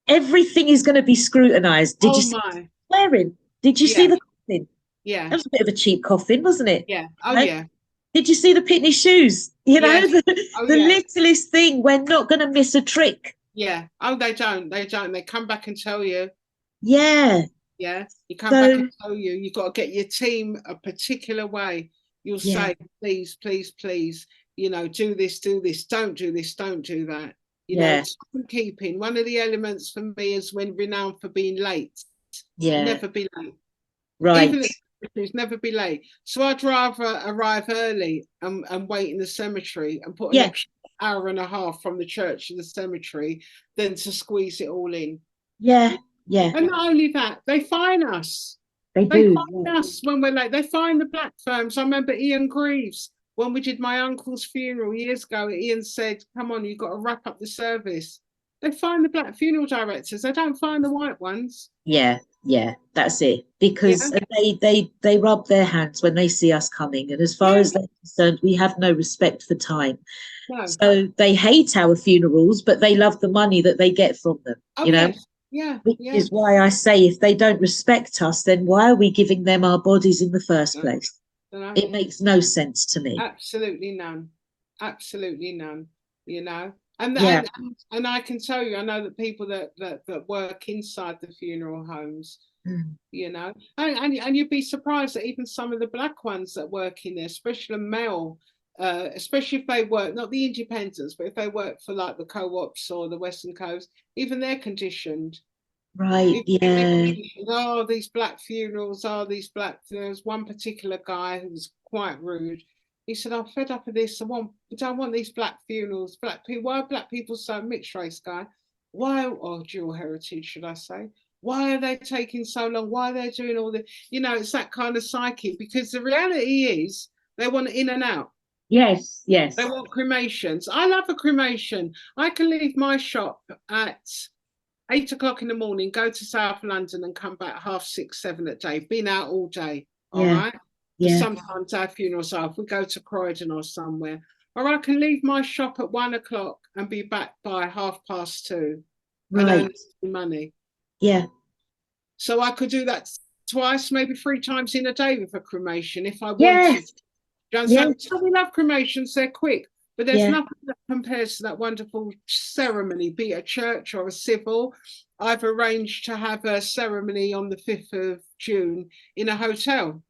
everything is going to be scrutinized. Did you Oh see my. swearing? Did you see Yeah. the coughing? Yeah. That was a bit of a cheap coffin, wasn't it? Yeah. Oh, No? yeah. Did you see the pitney shoes? Yes. Oh, The yeah. littlest thing. We're not going to miss a trick. Yeah. Oh, they don't. They don't. They come back and tell you. Yeah. Yeah. You come back and So, tell you. You've got to get your team a particular way. You'll yeah, say, please, please, please, do this, don't do this, don't do that. yeah, Keeping. One of the elements for me is when renowned for being late. yeah. Never be late. Right. Even if never be late. So I'd rather arrive early and wait in the cemetery and put an Yeah, extra hour and a half from the church to the cemetery than to squeeze it all in. yeah, yeah. And not only that, they fine us. They They do. fine us when we're late. They fine the black firms. I remember Ian Greaves, when we did my uncle's funeral years ago, Ian said, come on, you've got to wrap up the service. They fine the black funeral directors. They don't fine the white ones. Yeah, yeah. That's it. Yeah. Because they rub their hands when they see us coming, and as far as they're concerned, we have no respect for time. No. So they hate our funerals, but they love the money that they get from them. Oh, you know. yes. Yeah. Which Yeah. is why I say, if they don't respect us, then why are we giving them our bodies in the first place? No. It makes no sense to me. Absolutely none. Absolutely none. And Yeah. and I can tell you, I know that people that work inside the funeral homes, and you'd be surprised that even some of the black ones that work in there, especially male, especially if they work, not the independents, but if they work for like the co-ops or the Western Coast, even they're conditioned. Right. Yeah. Oh, these black funerals, there was one particular guy who was quite rude. He said, I'm fed up of this. I don't want these black funerals. Black people, why are black people so mixed race, guy? Why, or dual heritage, should I say? Why are they taking so long? Why are they doing all this? It's that kind of psyche, because the reality is they want in and out. Yes, yes. They want cremations. I love a cremation. I can leave my shop at 8 o'clock in the morning, go to South London and come back 6:30, 7 at day. Been out all day. All right. Yeah. Sometimes our funerals are, if we go to Croydon or somewhere, or I can leave my shop at 1 o'clock and be back by 2:30 and earn money. Yeah. So I could do that twice, maybe 3 times in a day with a cremation if I wanted. Yes. So we love cremations, they're quick. But there's nothing that compares to that wonderful ceremony, be it a church or a civil. I've arranged to have a ceremony on the 5th of June in a hotel.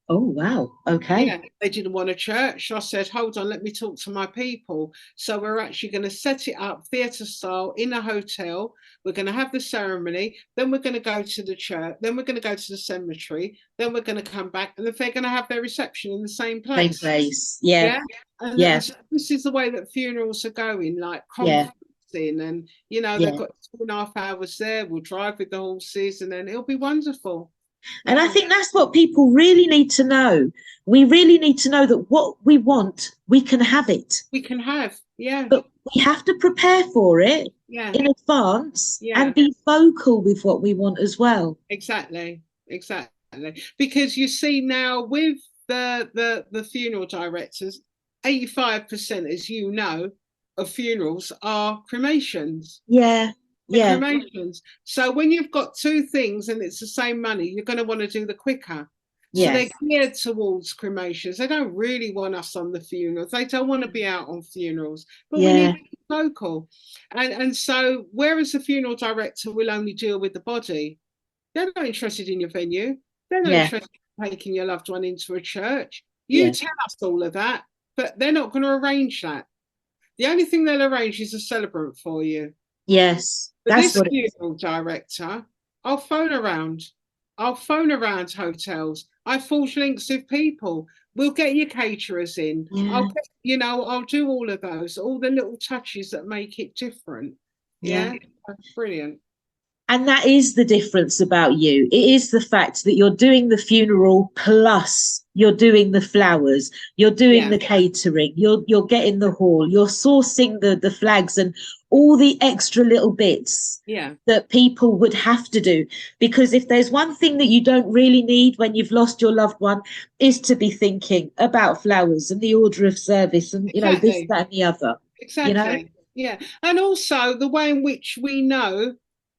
Oh, wow. Okay. Yeah, they didn't want a church. I said, hold on, let me talk to my people. So we're actually going to set it up theatre style in a hotel. We're going to have the ceremony. Then we're going to go to the church. Then we're going to go to the cemetery. Then we're going to come back. And if they're going to have their reception in the same place. Same place. Yeah. And so this is the way that funerals are going, like conferencing. And, they've got 2.5 hours there. We'll drive with the horses and then it'll be wonderful. And I think that's what people really need to know. We really need to know that what we want, we can have it. We can have, But we have to prepare for it in advance and be vocal with what we want as well. Exactly. Because you see now with the funeral directors, 85%, as you know, of funerals are cremations. Yeah. Cremations. So when you've got 2 things and it's the same money, you're going to want to do the quicker. So they're geared towards cremations. They don't really want us on the funerals. They don't want to be out on funerals. But we need to be vocal. And so whereas the funeral director will only deal with the body, they're not interested in your venue. They're not interested in taking your loved one into a church. You tell us all of that, but they're not going to arrange that. The only thing they'll arrange is a celebrant for you. Yes. But that's this funeral director, I'll phone around hotels. I forge links with people. We'll get your caterers in. I'll do all of those, all the little touches that make it different. Yeah. Brilliant. And that is the difference about you. It is the fact that you're doing the funeral plus you're doing the flowers, you're doing the catering, you're getting the hall, you're sourcing the flags and all the extra little bits that people would have to do. Because if there's one thing that you don't really need when you've lost your loved one, is to be thinking about flowers and the order of service and this, that and the other. Exactly. Yeah. And also the way in which we know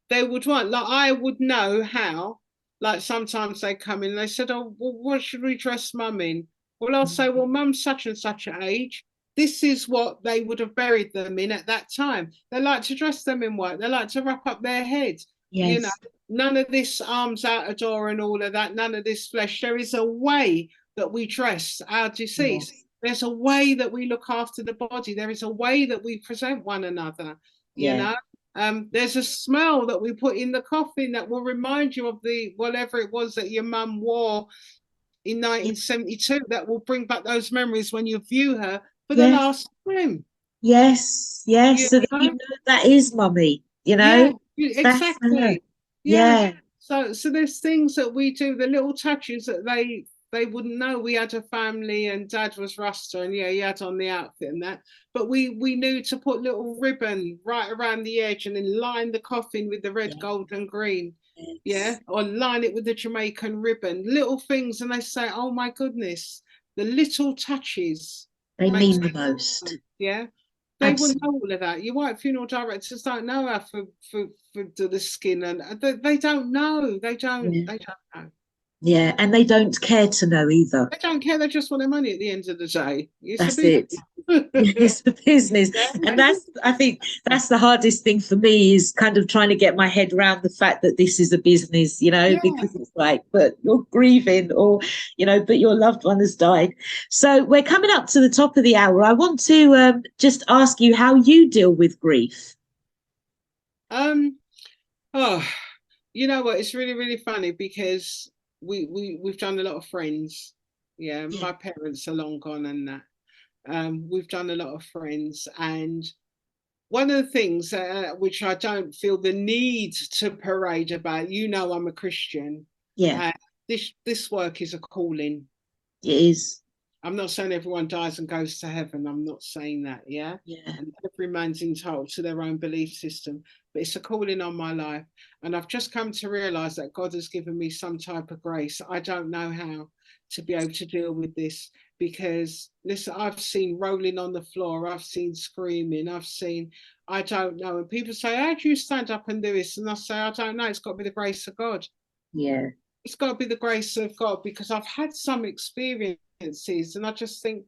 they would want, like I would know how, like sometimes they come in and they said, oh, well, what should we dress mum in? Well, I'll say, well, mum's such and such an age. This is what they would have buried them in at that time. They like to dress them in white. They like to wrap up their heads. You know, Yes. none of this arms out a door and all of that. None of this flesh. There is a way that we dress our deceased. Yes. There's a way that we look after the body. There is a way that we present one another. You Yeah. know, there's a smell that we put in the coffin that will remind you of the whatever it was that your mum wore in 1972 that will bring back those memories when you view her for the Yes. last time. Yes. Yes. You So that you know? know that is mummy, you Yeah, know? That's her. exactly. Yeah. Yeah. So there's things that we do, the little touches that they wouldn't know. We had a family and dad was Rasta and yeah, he had on the outfit and that. But we knew to put little ribbon right around the edge and then line the coffin with the red, Yeah. gold, and green. Yeah, Yes. or line it with the Jamaican ribbon, little things, and they say, "Oh my goodness, the little touches They makes mean the a most. difference." Yeah, they wouldn't know Absolutely. all of that. Your white funeral directors don't know how for the skin, and they don't know. They don't. Yeah. They don't know. Yeah. And they don't care to know either. They don't care. They just want their money at the end of the day. It's a That's it. business. It's the business. Yeah, And that's, I think that's the hardest thing for me is kind of trying to get my head around the fact that this is a business, you know, yeah. because it's like, but you're grieving or, you know, but your loved one has died. So we're coming up to the top of the hour. I want to just ask you how you deal with grief. Um. Oh, you know what? It's really, really funny because we've done a lot of friends. Yeah, Yeah. my parents are long gone and that. We've done a lot of friends, and one of the things which I don't feel the need to parade about, you know, I'm a Christian. Yeah. Uh, this work is a calling. It is. I'm not saying everyone dies and goes to heaven. I'm not saying that, yeah. Yeah. And every man's entitled to their own belief system, but it's a calling on my life. And I've just come to realize that God has given me some type of grace. I don't know how to be able to deal with this because listen, I've seen rolling on the floor, I've seen screaming, I don't know. And people say, how do you stand up and do this? And I say, I don't know. It's got to be the grace of God. Yeah. It's got to be the grace of God because I've had some experiences and I just think,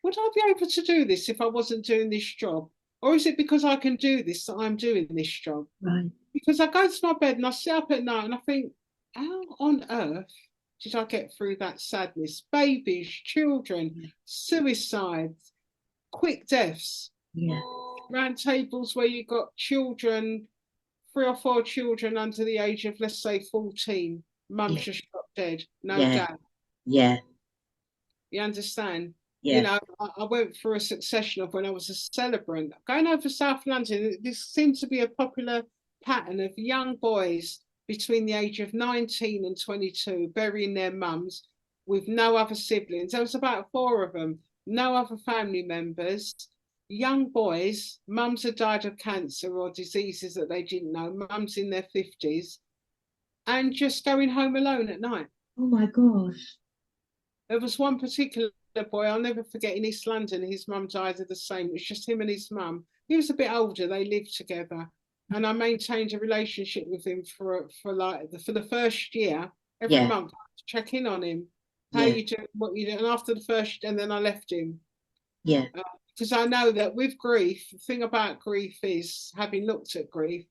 would I be able to do this if I wasn't doing this job? Or is it because I can do this that I'm doing this job? Right. Because I go to my bed and I sit up at night and I think, how on earth did I get through that sadness? Babies, children, suicides, quick deaths, Yeah. round tables where you got children, 3 or 4 children under the age of, let's say, 14. Mum's Yeah. just shot dead, no Yeah. dad. Yeah. You understand? You Yeah. know, I went through a succession of when I was a celebrant. Going over South London, this seems to be a popular pattern of young boys between the age of 19 and 22 burying their mums with no other siblings. There was about 4 of them, no other family members. Young boys, mums had died of cancer or diseases that they didn't know, mums in their 50s, and just going home alone at night. Oh my gosh. There was one particular boy, I'll never forget, in East London, his mum died of the same. It was just him and his mum. He was a bit older, they lived together. And I maintained a relationship with him for the first year, every Yeah. month, to check in on him. How Yeah. you doing, what you doing? And after the first, and then I left him. Yeah. Because I know that with grief, the thing about grief is, having looked at grief,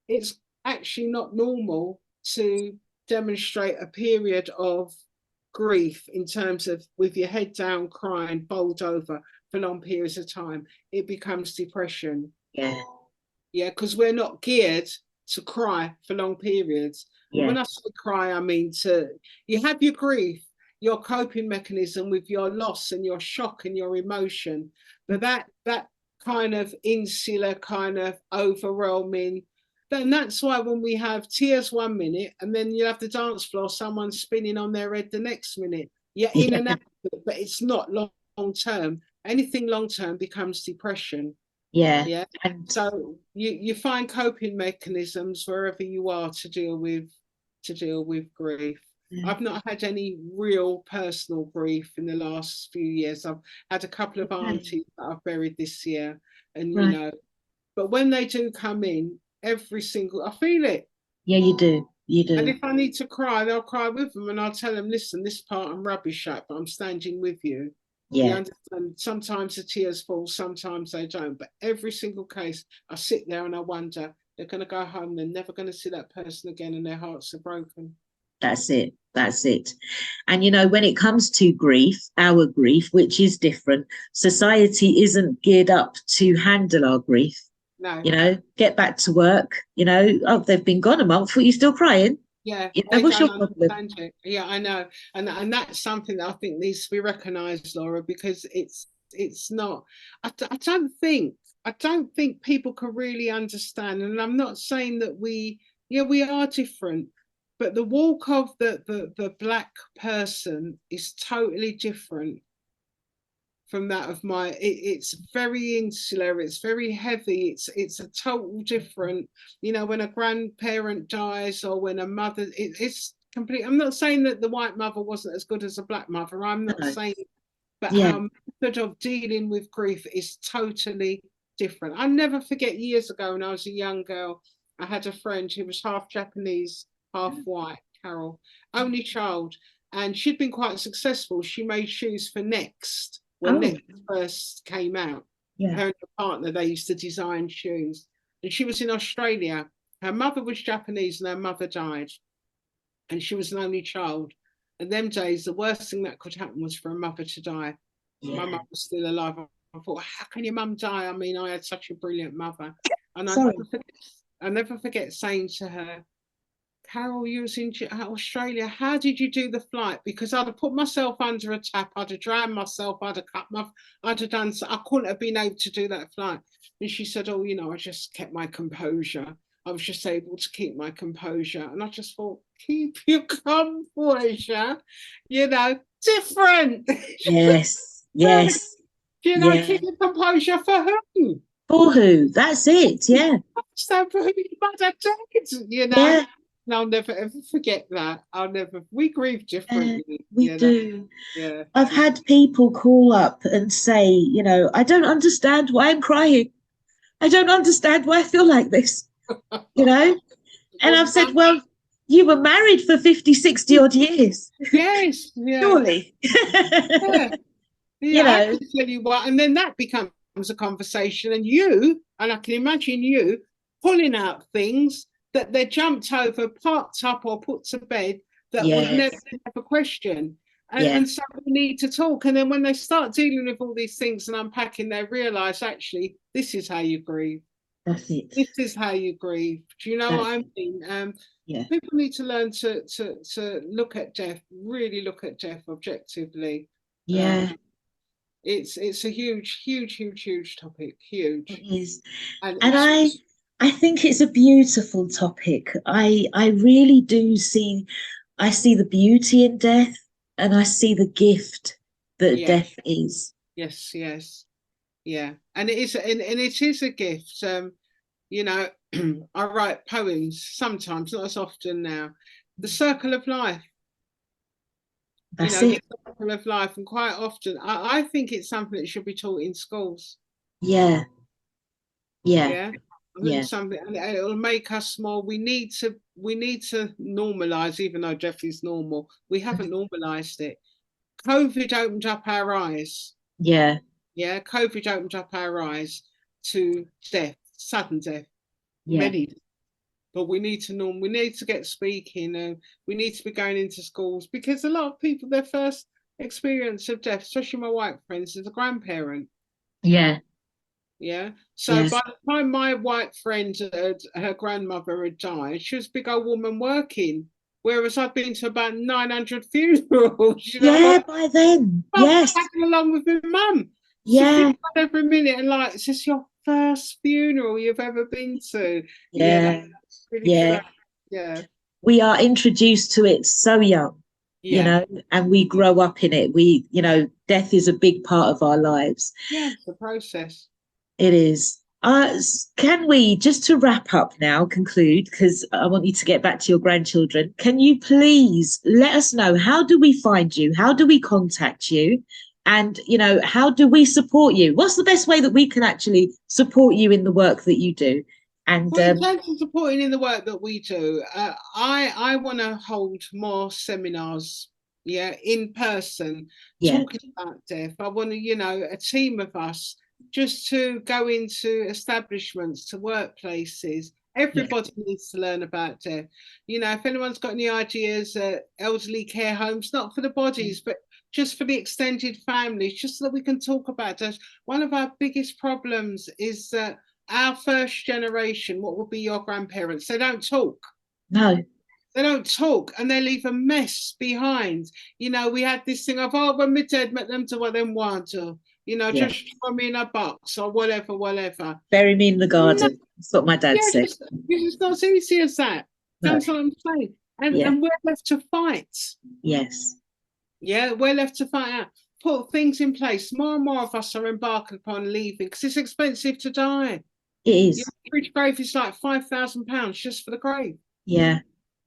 it's actually not normal to demonstrate a period of grief in terms of with your head down, crying, bowled over for long periods of time. It becomes depression. Yeah. Yeah, because we're not geared to cry for long periods. And Yeah. when I say cry, I mean you have your grief, your coping mechanism with your loss and your shock and your emotion. But that kind of insular, kind of overwhelming, then that's why when we have tears 1 minute and then you have the dance floor, someone spinning on their head the next minute. You're in Yeah. and out, but it's not long term. Anything long term becomes depression. Yeah. Yeah. And So you find coping mechanisms wherever you are to deal with grief. yeah. I've not had any real personal grief in the last few years. I've had a couple of Okay. aunties that I've buried this year, and Right. but when they do come in, I feel it. Yeah, you do. You And do. if I need to cry, they'll cry with them, and I'll tell them, listen, this part I'm rubbish at, but I'm standing with you. You Yeah, understand? Sometimes the tears fall, sometimes they don't. But every single case, I sit there and I wonder, they're going to go home, they're never going to see that person again, and their hearts are broken. that's it. That's it. And when it comes to grief, our grief, which is different, society isn't geared up to handle our grief. No. Get back to work. Oh, they've been gone a month. Are you still crying? Yeah, they What's your don't problem? understand it. Yeah, I know, and that's something that I think needs to be recognised, Laura, because it's not. I don't think people can really understand, and I'm not saying that we are different, but the walk of the black person is totally different from that of it's very insular, it's very heavy, it's a total different, when a grandparent dies or when a mother, it's complete. I'm not saying that the white mother wasn't as good as a black mother, I'm not No. saying, but Yeah. our method of dealing with grief is totally different. I never forget years ago when I was a young girl, I had a friend who was half Japanese, half white, Carol, only child, and she'd been quite successful. She made shoes for Next when Next first came out. Yeah. Her and her partner, they used to design shoes. And she was in Australia. Her mother was Japanese and her mother died. And she was an only child. In them days, the worst thing that could happen was for a mother to die. Yeah. My mum was still alive. I thought, how can your mum die? I mean, I had such a brilliant mother. And I never forget saying to her, Carol, you was in Australia. How did you do the flight? Because I'd have put myself under a tap, I'd have drowned myself, I'd have done. I couldn't have been able to do that flight. And she said, "Oh, I just kept my composure. I was just able to keep my composure." And I just thought, keep your composure, different. Yes. Yes. Keep your composure for who? For who? That's it. Yeah. Stand for who you might have taken, Yeah. And I'll never ever forget that. We grieve differently. We do. Yeah. I've had people call up and say, I don't understand why I'm crying. I don't understand why I feel like this, And I've said, well, you were married for 50, 60 odd years. Yes. Yeah. Surely. Yeah. I can tell you what. And then that becomes a conversation. And I can imagine you pulling out things that they're jumped over, parked up, or put to bed that would never have a question. And so we need to talk. And then when they start dealing with all these things and unpacking, they realise, actually, this is how you grieve. That's it. This is how you grieve. Do you know what I mean? People need to learn to look at death, really look at death objectively. Yeah. It's a huge topic. Huge. It is. And I think it's a beautiful topic. I really do see the beauty in death, and I see the gift that death is. Yes. Yeah. And it is a gift. I write poems sometimes, not as often now. The circle of life. That's it. The circle of life. And quite often I think it's something that should be taught in schools. Yeah. Something, and it'll make us more. We need to normalize, even though death is normal. We haven't normalized it. COVID opened up our eyes. Yeah. COVID opened up our eyes to death, sudden death. Yeah. Many, but we need to get speaking, and we need to be going into schools, because a lot of people, their first experience of death, especially my white friends, is a grandparent. Yeah. So by the time my white friend, her grandmother had died, she was a big old woman working, whereas I've been to about 900 funerals. By then. Yes. Along with my mum. Yeah. So every minute, and like, is this your first funeral you've ever been to? Yeah. Really We are introduced to it so young, and we grow up in it. Death is a big part of our lives. Yeah, it's a process. It is. Can we, just to wrap up now, conclude, because I want you to get back to your grandchildren, can you please let us know, how do we find you? How do we contact you? And, how do we support you? What's the best way that we can actually support you in the work that you do? And Well, in terms of supporting in the work that we do, I want to hold more seminars, yeah, in person, yeah, talking about death. I want to, a team of us just to go into establishments, to workplaces. yeah, Everybody needs to learn about death. If anyone's got any ideas, elderly care homes, not for the bodies, but just for the extended families, just so that we can talk about death. One of our biggest problems is that our first generation, what would be your grandparents, they don't talk. no, They don't talk, and they leave a mess behind. We had this thing of, oh, when we're dead, make them do what they want to, yeah. just throw me in a box or whatever, whatever. Bury me in the No, garden. That's what my dad yeah, said. it's not as easy as that. No, That's what I'm saying. And, yeah, and we're left to fight. yes, Yeah, we're left to fight out. Put things in place. More and more of us are embarking upon leaving because it's expensive to die. it Your is. average grave is like £5,000 just for the grave. Yeah,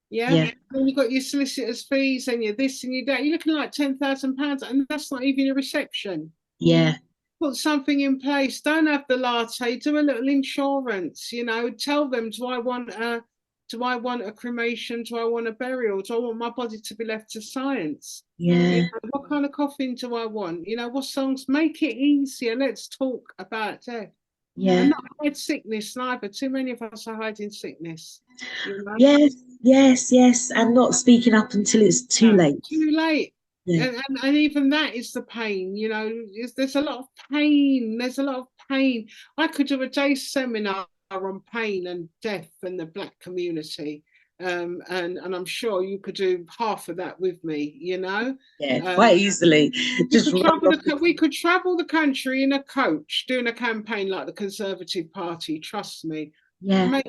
Yeah. yeah, Then you've got your solicitor's fees and your this and your that. You're looking like £10,000, and that's not even a reception. yeah, Put something in place. Don't have the latte. Do a little insurance. Tell them, do I want a cremation? Do I want a burial? Do I want my body to be left to science? yeah, What kind of coffin do I want? What songs? Make it easier. Let's talk about death. yeah. And not hide sickness neither. Too many of us are hiding sickness. Yes, yes, yes. And not speaking up until it's too No, late. too late. Yeah, And even that is the pain, there's a lot of pain. There's a lot of pain. I could do a day seminar on pain and death and the Black community. And I'm sure you could do half of that with me, yeah, Um, quite easily. Just roll off we could travel the country in a coach doing a campaign like the Conservative Party, trust me. yeah, Make,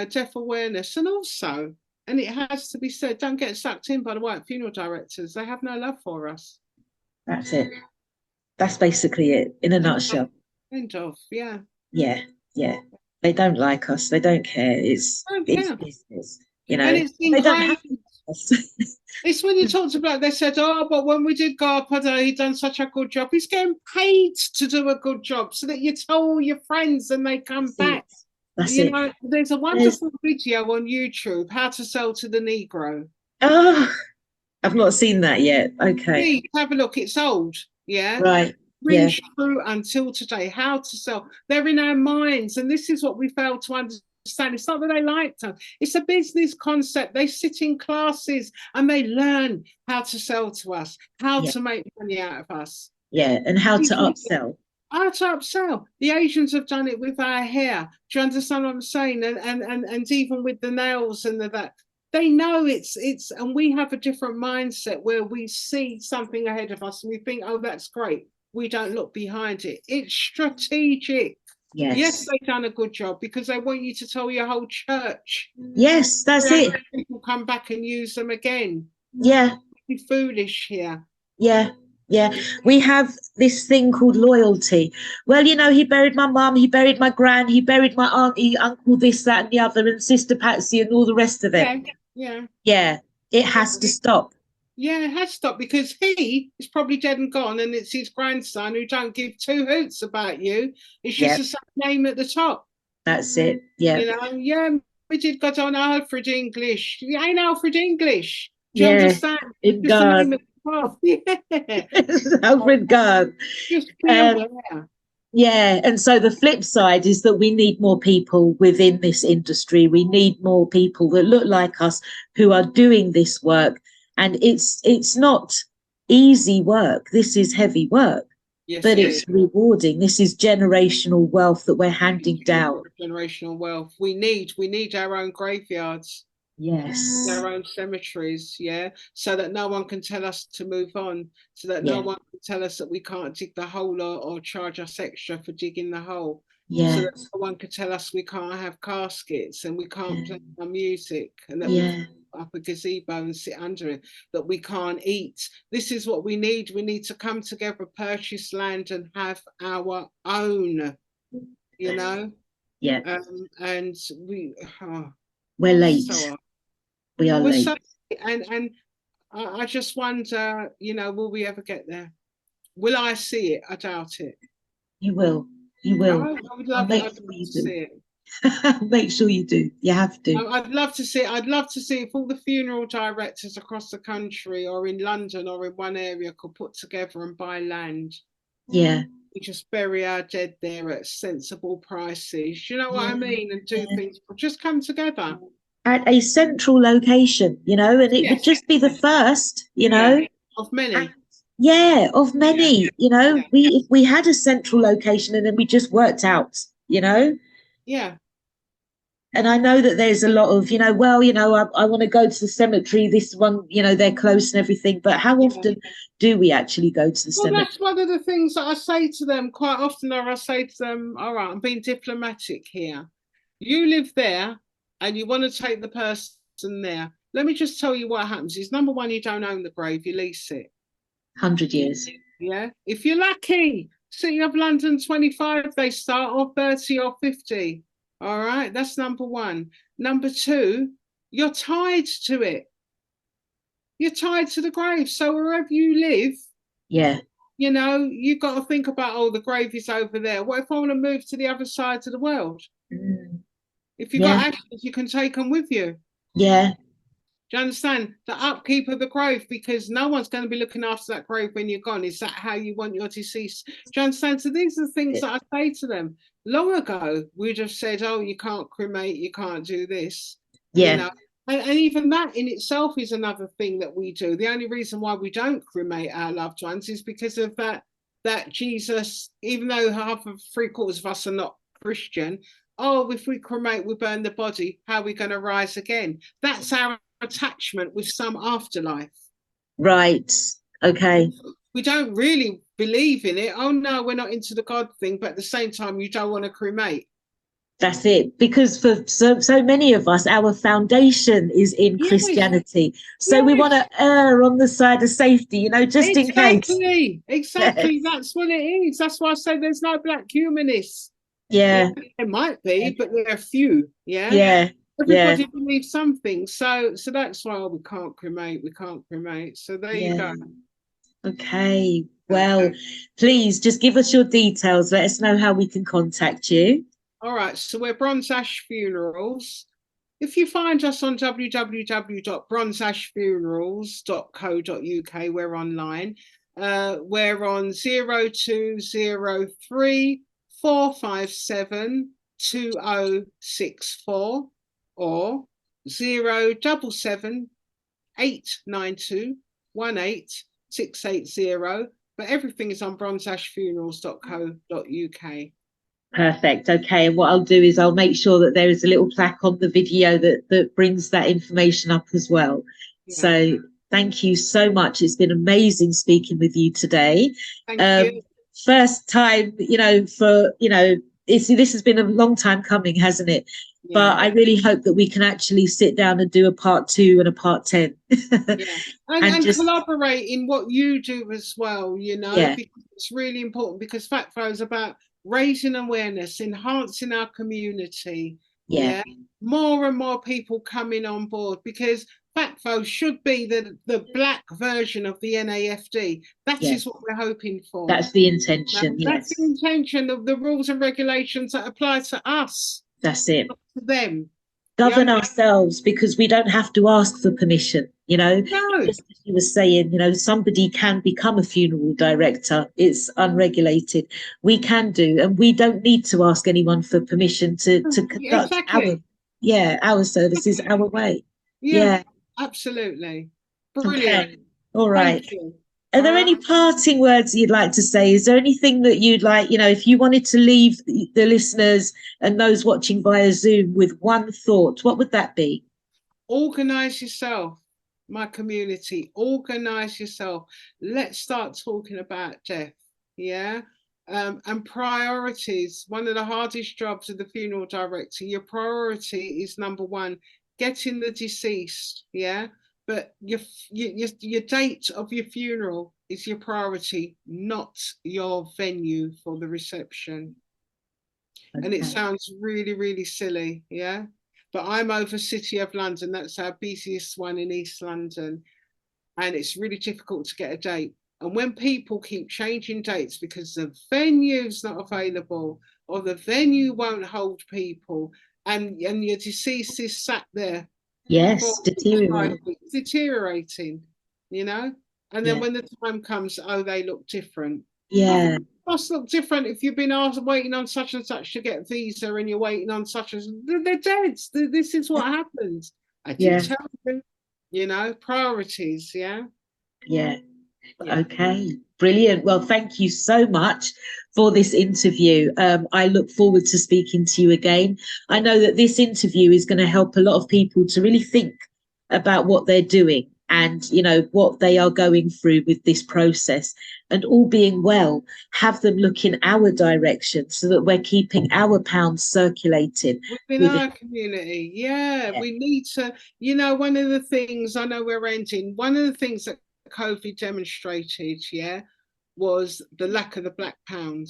death awareness. And also, and it has to be said, don't get sucked in by the white funeral directors. They have no love for us. that's it. That's basically it in a End nutshell. of, yeah. Yeah, yeah. They don't like us. They don't care. It's I don't it's care. business, And it's in They don't high. have us. It's when you talked about, they said, oh, but when we did Garpada, he done such a good job. He's getting paid to do a good job so that you tell all your friends and they come back. That's it. There's a wonderful video on YouTube, How to Sell to the Negro. Oh, I've not seen that yet. Okay. Please have a look. It's old. Yeah. Right. Yeah. Rings true until today. How to sell. They're in our minds. And this is what we fail to understand. It's not that they liked us. It's a business concept. They sit in classes and they learn how to sell to us, how to make money out of us. Yeah. And how to upsell. How to upsell. The Asians have done it with our hair. Do you understand what I'm saying? And even with the nails and that. They know it's and we have a different mindset where we see something ahead of us and we think, oh, that's great. We don't look behind it. It's strategic. Yes, they've done a good job because they want you to tell your whole church. Yes, that's it. People come back and use them again. Yeah. Be foolish here. Yeah. Yeah, we have this thing called loyalty. Well, he buried my mum, he buried my gran, he buried my auntie, uncle, this, that, and the other, and sister Patsy, and all the rest of it. Yeah, it has to stop. Yeah, it has to stop because he is probably dead and gone, and it's his grandson who don't give two hoots about you. It's just the same name at the top. That's it. Yeah. We did got on Alfred English. You ain't Alfred English. Do you understand? In God. Alfred God. Just be aware. Yeah, and so the flip side is that we need more people within this industry. We need more people that look like us who are doing this work. And it's not easy work. This is heavy work, but it's rewarding. This is generational wealth that we're handing down. Generational wealth. We need our own graveyards. Yes. Our own cemeteries, so that no one can tell us to move on, so that no one can tell us that we can't dig the hole or charge us extra for digging the hole. So that no one can tell us we can't have caskets and we can't play our music and that we can put up a gazebo and sit under it, that we can't eat. This is what we need. We need to come together, purchase land and have our own, Yeah. And we're late. We are late. And I just wonder, will we ever get there? Will I see it? I doubt it. You will. You will. I would love to see it. Make sure you do. You have to. I'd love to see. I'd love to see if all the funeral directors across the country, or in London, or in one area, could put together and buy land. Yeah. We just bury our dead there at sensible prices. You know what Yeah. I mean? And do Yeah. things. Just come together. At a central location, and it would Yes. just be the first, Yeah. Of and, many. yeah, of Yeah. many, Yeah. we if we had a central location and then we just worked out, Yeah. and I know that there's a lot of, well, I want to go to the cemetery, this one, they're close and everything, but how Yeah. often do we actually go to the Well, cemetery? that's one of the things that I say to them quite often. Or I say to them, all right, I'm being diplomatic here. You live there and you want to take the person there. Let me just tell you what happens is, number one, you don't own the grave, you lease it. 100 years. Yeah. If you're lucky, City of London 25, they start, or 30 or 50. All right. That's number one. Number two, you're tied to it. You're tied to the grave. So wherever you live, Yeah. you've got to think about, oh, the grave is over there. What if I want to move to the other side of the world? Mm. If you've Yeah. got ashes, you can take them with you. Yeah. Do you understand? The upkeep of the grave, because no one's going to be looking after that grave when you're gone. Is that how you want your deceased? Do you understand? So these are the things that I say to them. Long ago, we'd have said, oh, you can't cremate, you can't do this. Yeah. And even that in itself is another thing that we do. The only reason why we don't cremate our loved ones is because of that Jesus, even though half of 3/4 of us are not Christian, oh, if we cremate, we burn the body, how are we going to rise again? That's our attachment with some afterlife. Right. Okay. We don't really believe in it. Oh no, we're not into the God thing, but at the same time, you don't want to cremate. That's it. Because for so many of us, our foundation is in Yes. Christianity. So we want to err on the side of safety, just in case. Exactly. That's what it is. That's why I say there's no black humanists. Yeah. There might be, but there are few. Yeah. Yeah. Everybody believes something. So that's why we can't cremate. We can't cremate. So there you go. Okay. Well, please just give us your details. Let us know how we can contact you. All right. So we're BronzeAsh Funerals. If you find us on www.bronzeashfunerals.co.uk, we're online. We're on 0203 457 2064 or 077 892 18680. But everything is on bronzeashfunerals.co.uk. Perfect. Okay. And what I'll do is I'll make sure that there is a little plaque on the video that brings that information up as well. Yeah. So thank you so much. It's been amazing speaking with you today. Thank you. First time, this has been a long time coming, hasn't it? Yeah. But I really hope that we can actually sit down and do a part 2 and a part 10. Yeah. And just collaborate in what you do as well, Yeah. Because it's really important, because FACFO is about raising awareness, enhancing our community. Yeah. More and more people coming on board, because FACFO should be the black version of the NAFD. That is what we're hoping for. That's the intention. That's the intention of the rules and regulations that apply to us. That's it. Not to them. Govern ourselves, because we don't have to ask for permission. No. Just as you were saying, somebody can become a funeral director. It's unregulated. We can do, and we don't need to ask anyone for permission to conduct our services our way. Yeah. Absolutely. Brilliant. Okay. All right. Are there any parting words you'd like to say? Is there anything that you'd like, if you wanted to leave the listeners and those watching via Zoom with one thought, what would that be? Organise yourself, my community. Organise yourself. Let's start talking about death. Yeah. And priorities. One of the hardest jobs of the funeral director, your priority is number one, getting the deceased. Yeah. But your date of your funeral is your priority, not your venue for the reception. Okay. And it sounds really, really silly, yeah? But I'm over City of London. That's our busiest one in East London. And it's really difficult to get a date. And when people keep changing dates because the venue's not available or the venue won't hold people, and your deceased is sat there for Yes, 5 deteriorate. weeks, deteriorating, you know? And then Yeah, when the time comes, oh, they look different. yeah, Nothing must look different if you've been asked waiting on such and such to get visa and you're waiting on such as they're dead. This is what happens. I did yeah, tell you, priorities, yeah. yeah. Yeah. Okay, brilliant. Well, thank you so much for this interview. I look forward to speaking to you again. I know that this interview is going to help a lot of people to really think about what they're doing and, you know, what they are going through with this process. And all being well, have them look in our direction so that we're keeping our pounds circulating Within within. our community, yeah, Yeah. we need to, one of the things I know we're ending, one of the things that COVID demonstrated, yeah, was the lack of the black pound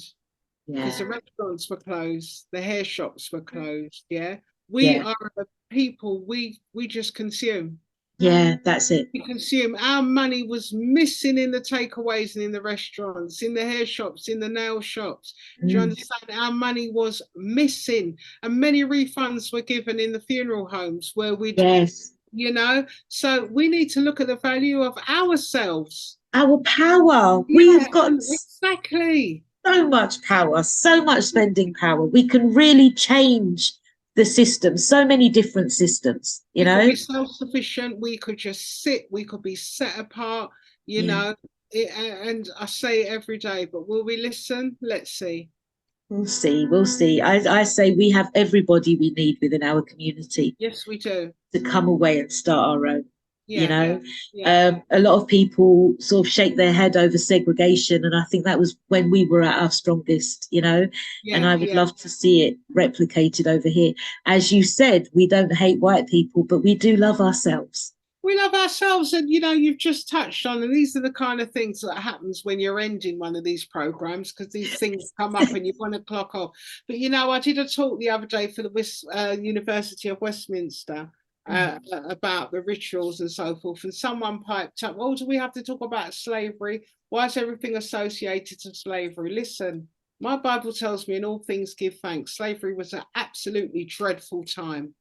because the Yeah, restaurants were closed, the hair shops were closed, yeah. We yeah, are the people, we just consume. yeah, that's it. We consume. Our money was missing in the takeaways and in the restaurants, in the hair shops, in the nail shops. Do you Mm. understand? Our money was missing, and many refunds were given in the funeral homes where we'd, Yes. So we need to look at the value of ourselves. Our power. We Yeah, have got exactly. so much power, so much spending power. We can really change the system, so many different systems, you We could know? be self-sufficient. We could just sit. We could be set apart. You Yeah, know, and I say it every day. But will we listen? Let's see. we'll see. We'll see. I say we have everybody we need within our community Yes, we do. to come away and start our own. You Yeah, know, yeah, a lot of people sort of shake their head over segregation, and I think that was when we were at our strongest. You know, and yeah, I would yeah. love to see it replicated over here. As you said, we don't hate white people, but we do love ourselves. We love ourselves, and you've just touched on, and these are the kind of things that happens when you're ending one of these programs because these things come up and you want to clock off. But I did a talk the other day for the University of Westminster about the rituals and so forth, and someone piped up, "Oh, do we have to talk about slavery? Why is everything associated to slavery?" Listen, my Bible tells me, "In all things give thanks." Slavery was an absolutely dreadful time.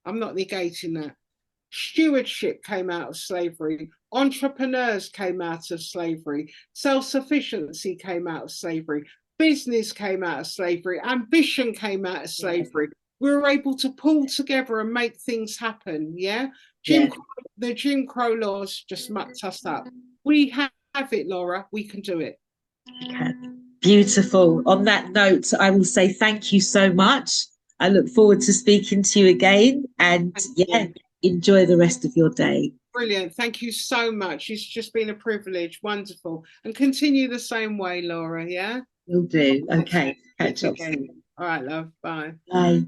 I'm not negating that. Stewardship came out of slavery. Entrepreneurs came out of slavery. Self-sufficiency came out of slavery. Business came out of slavery. Ambition came out of Yeah, slavery. We were able to pull together and make things happen. Yeah. yeah. The Jim Crow laws just mucked us up. We have it, Laura. We can do it. Okay. Beautiful. On that note, I will say thank you so much. I look forward to speaking to you again. And Thank yeah, you. enjoy the rest of your day. Brilliant. Thank you so much. It's just been a privilege. Wonderful. And continue the same way, Laura. Yeah. Will do. Okay. Meet Catch up again. soon. All right, love. Bye. Bye.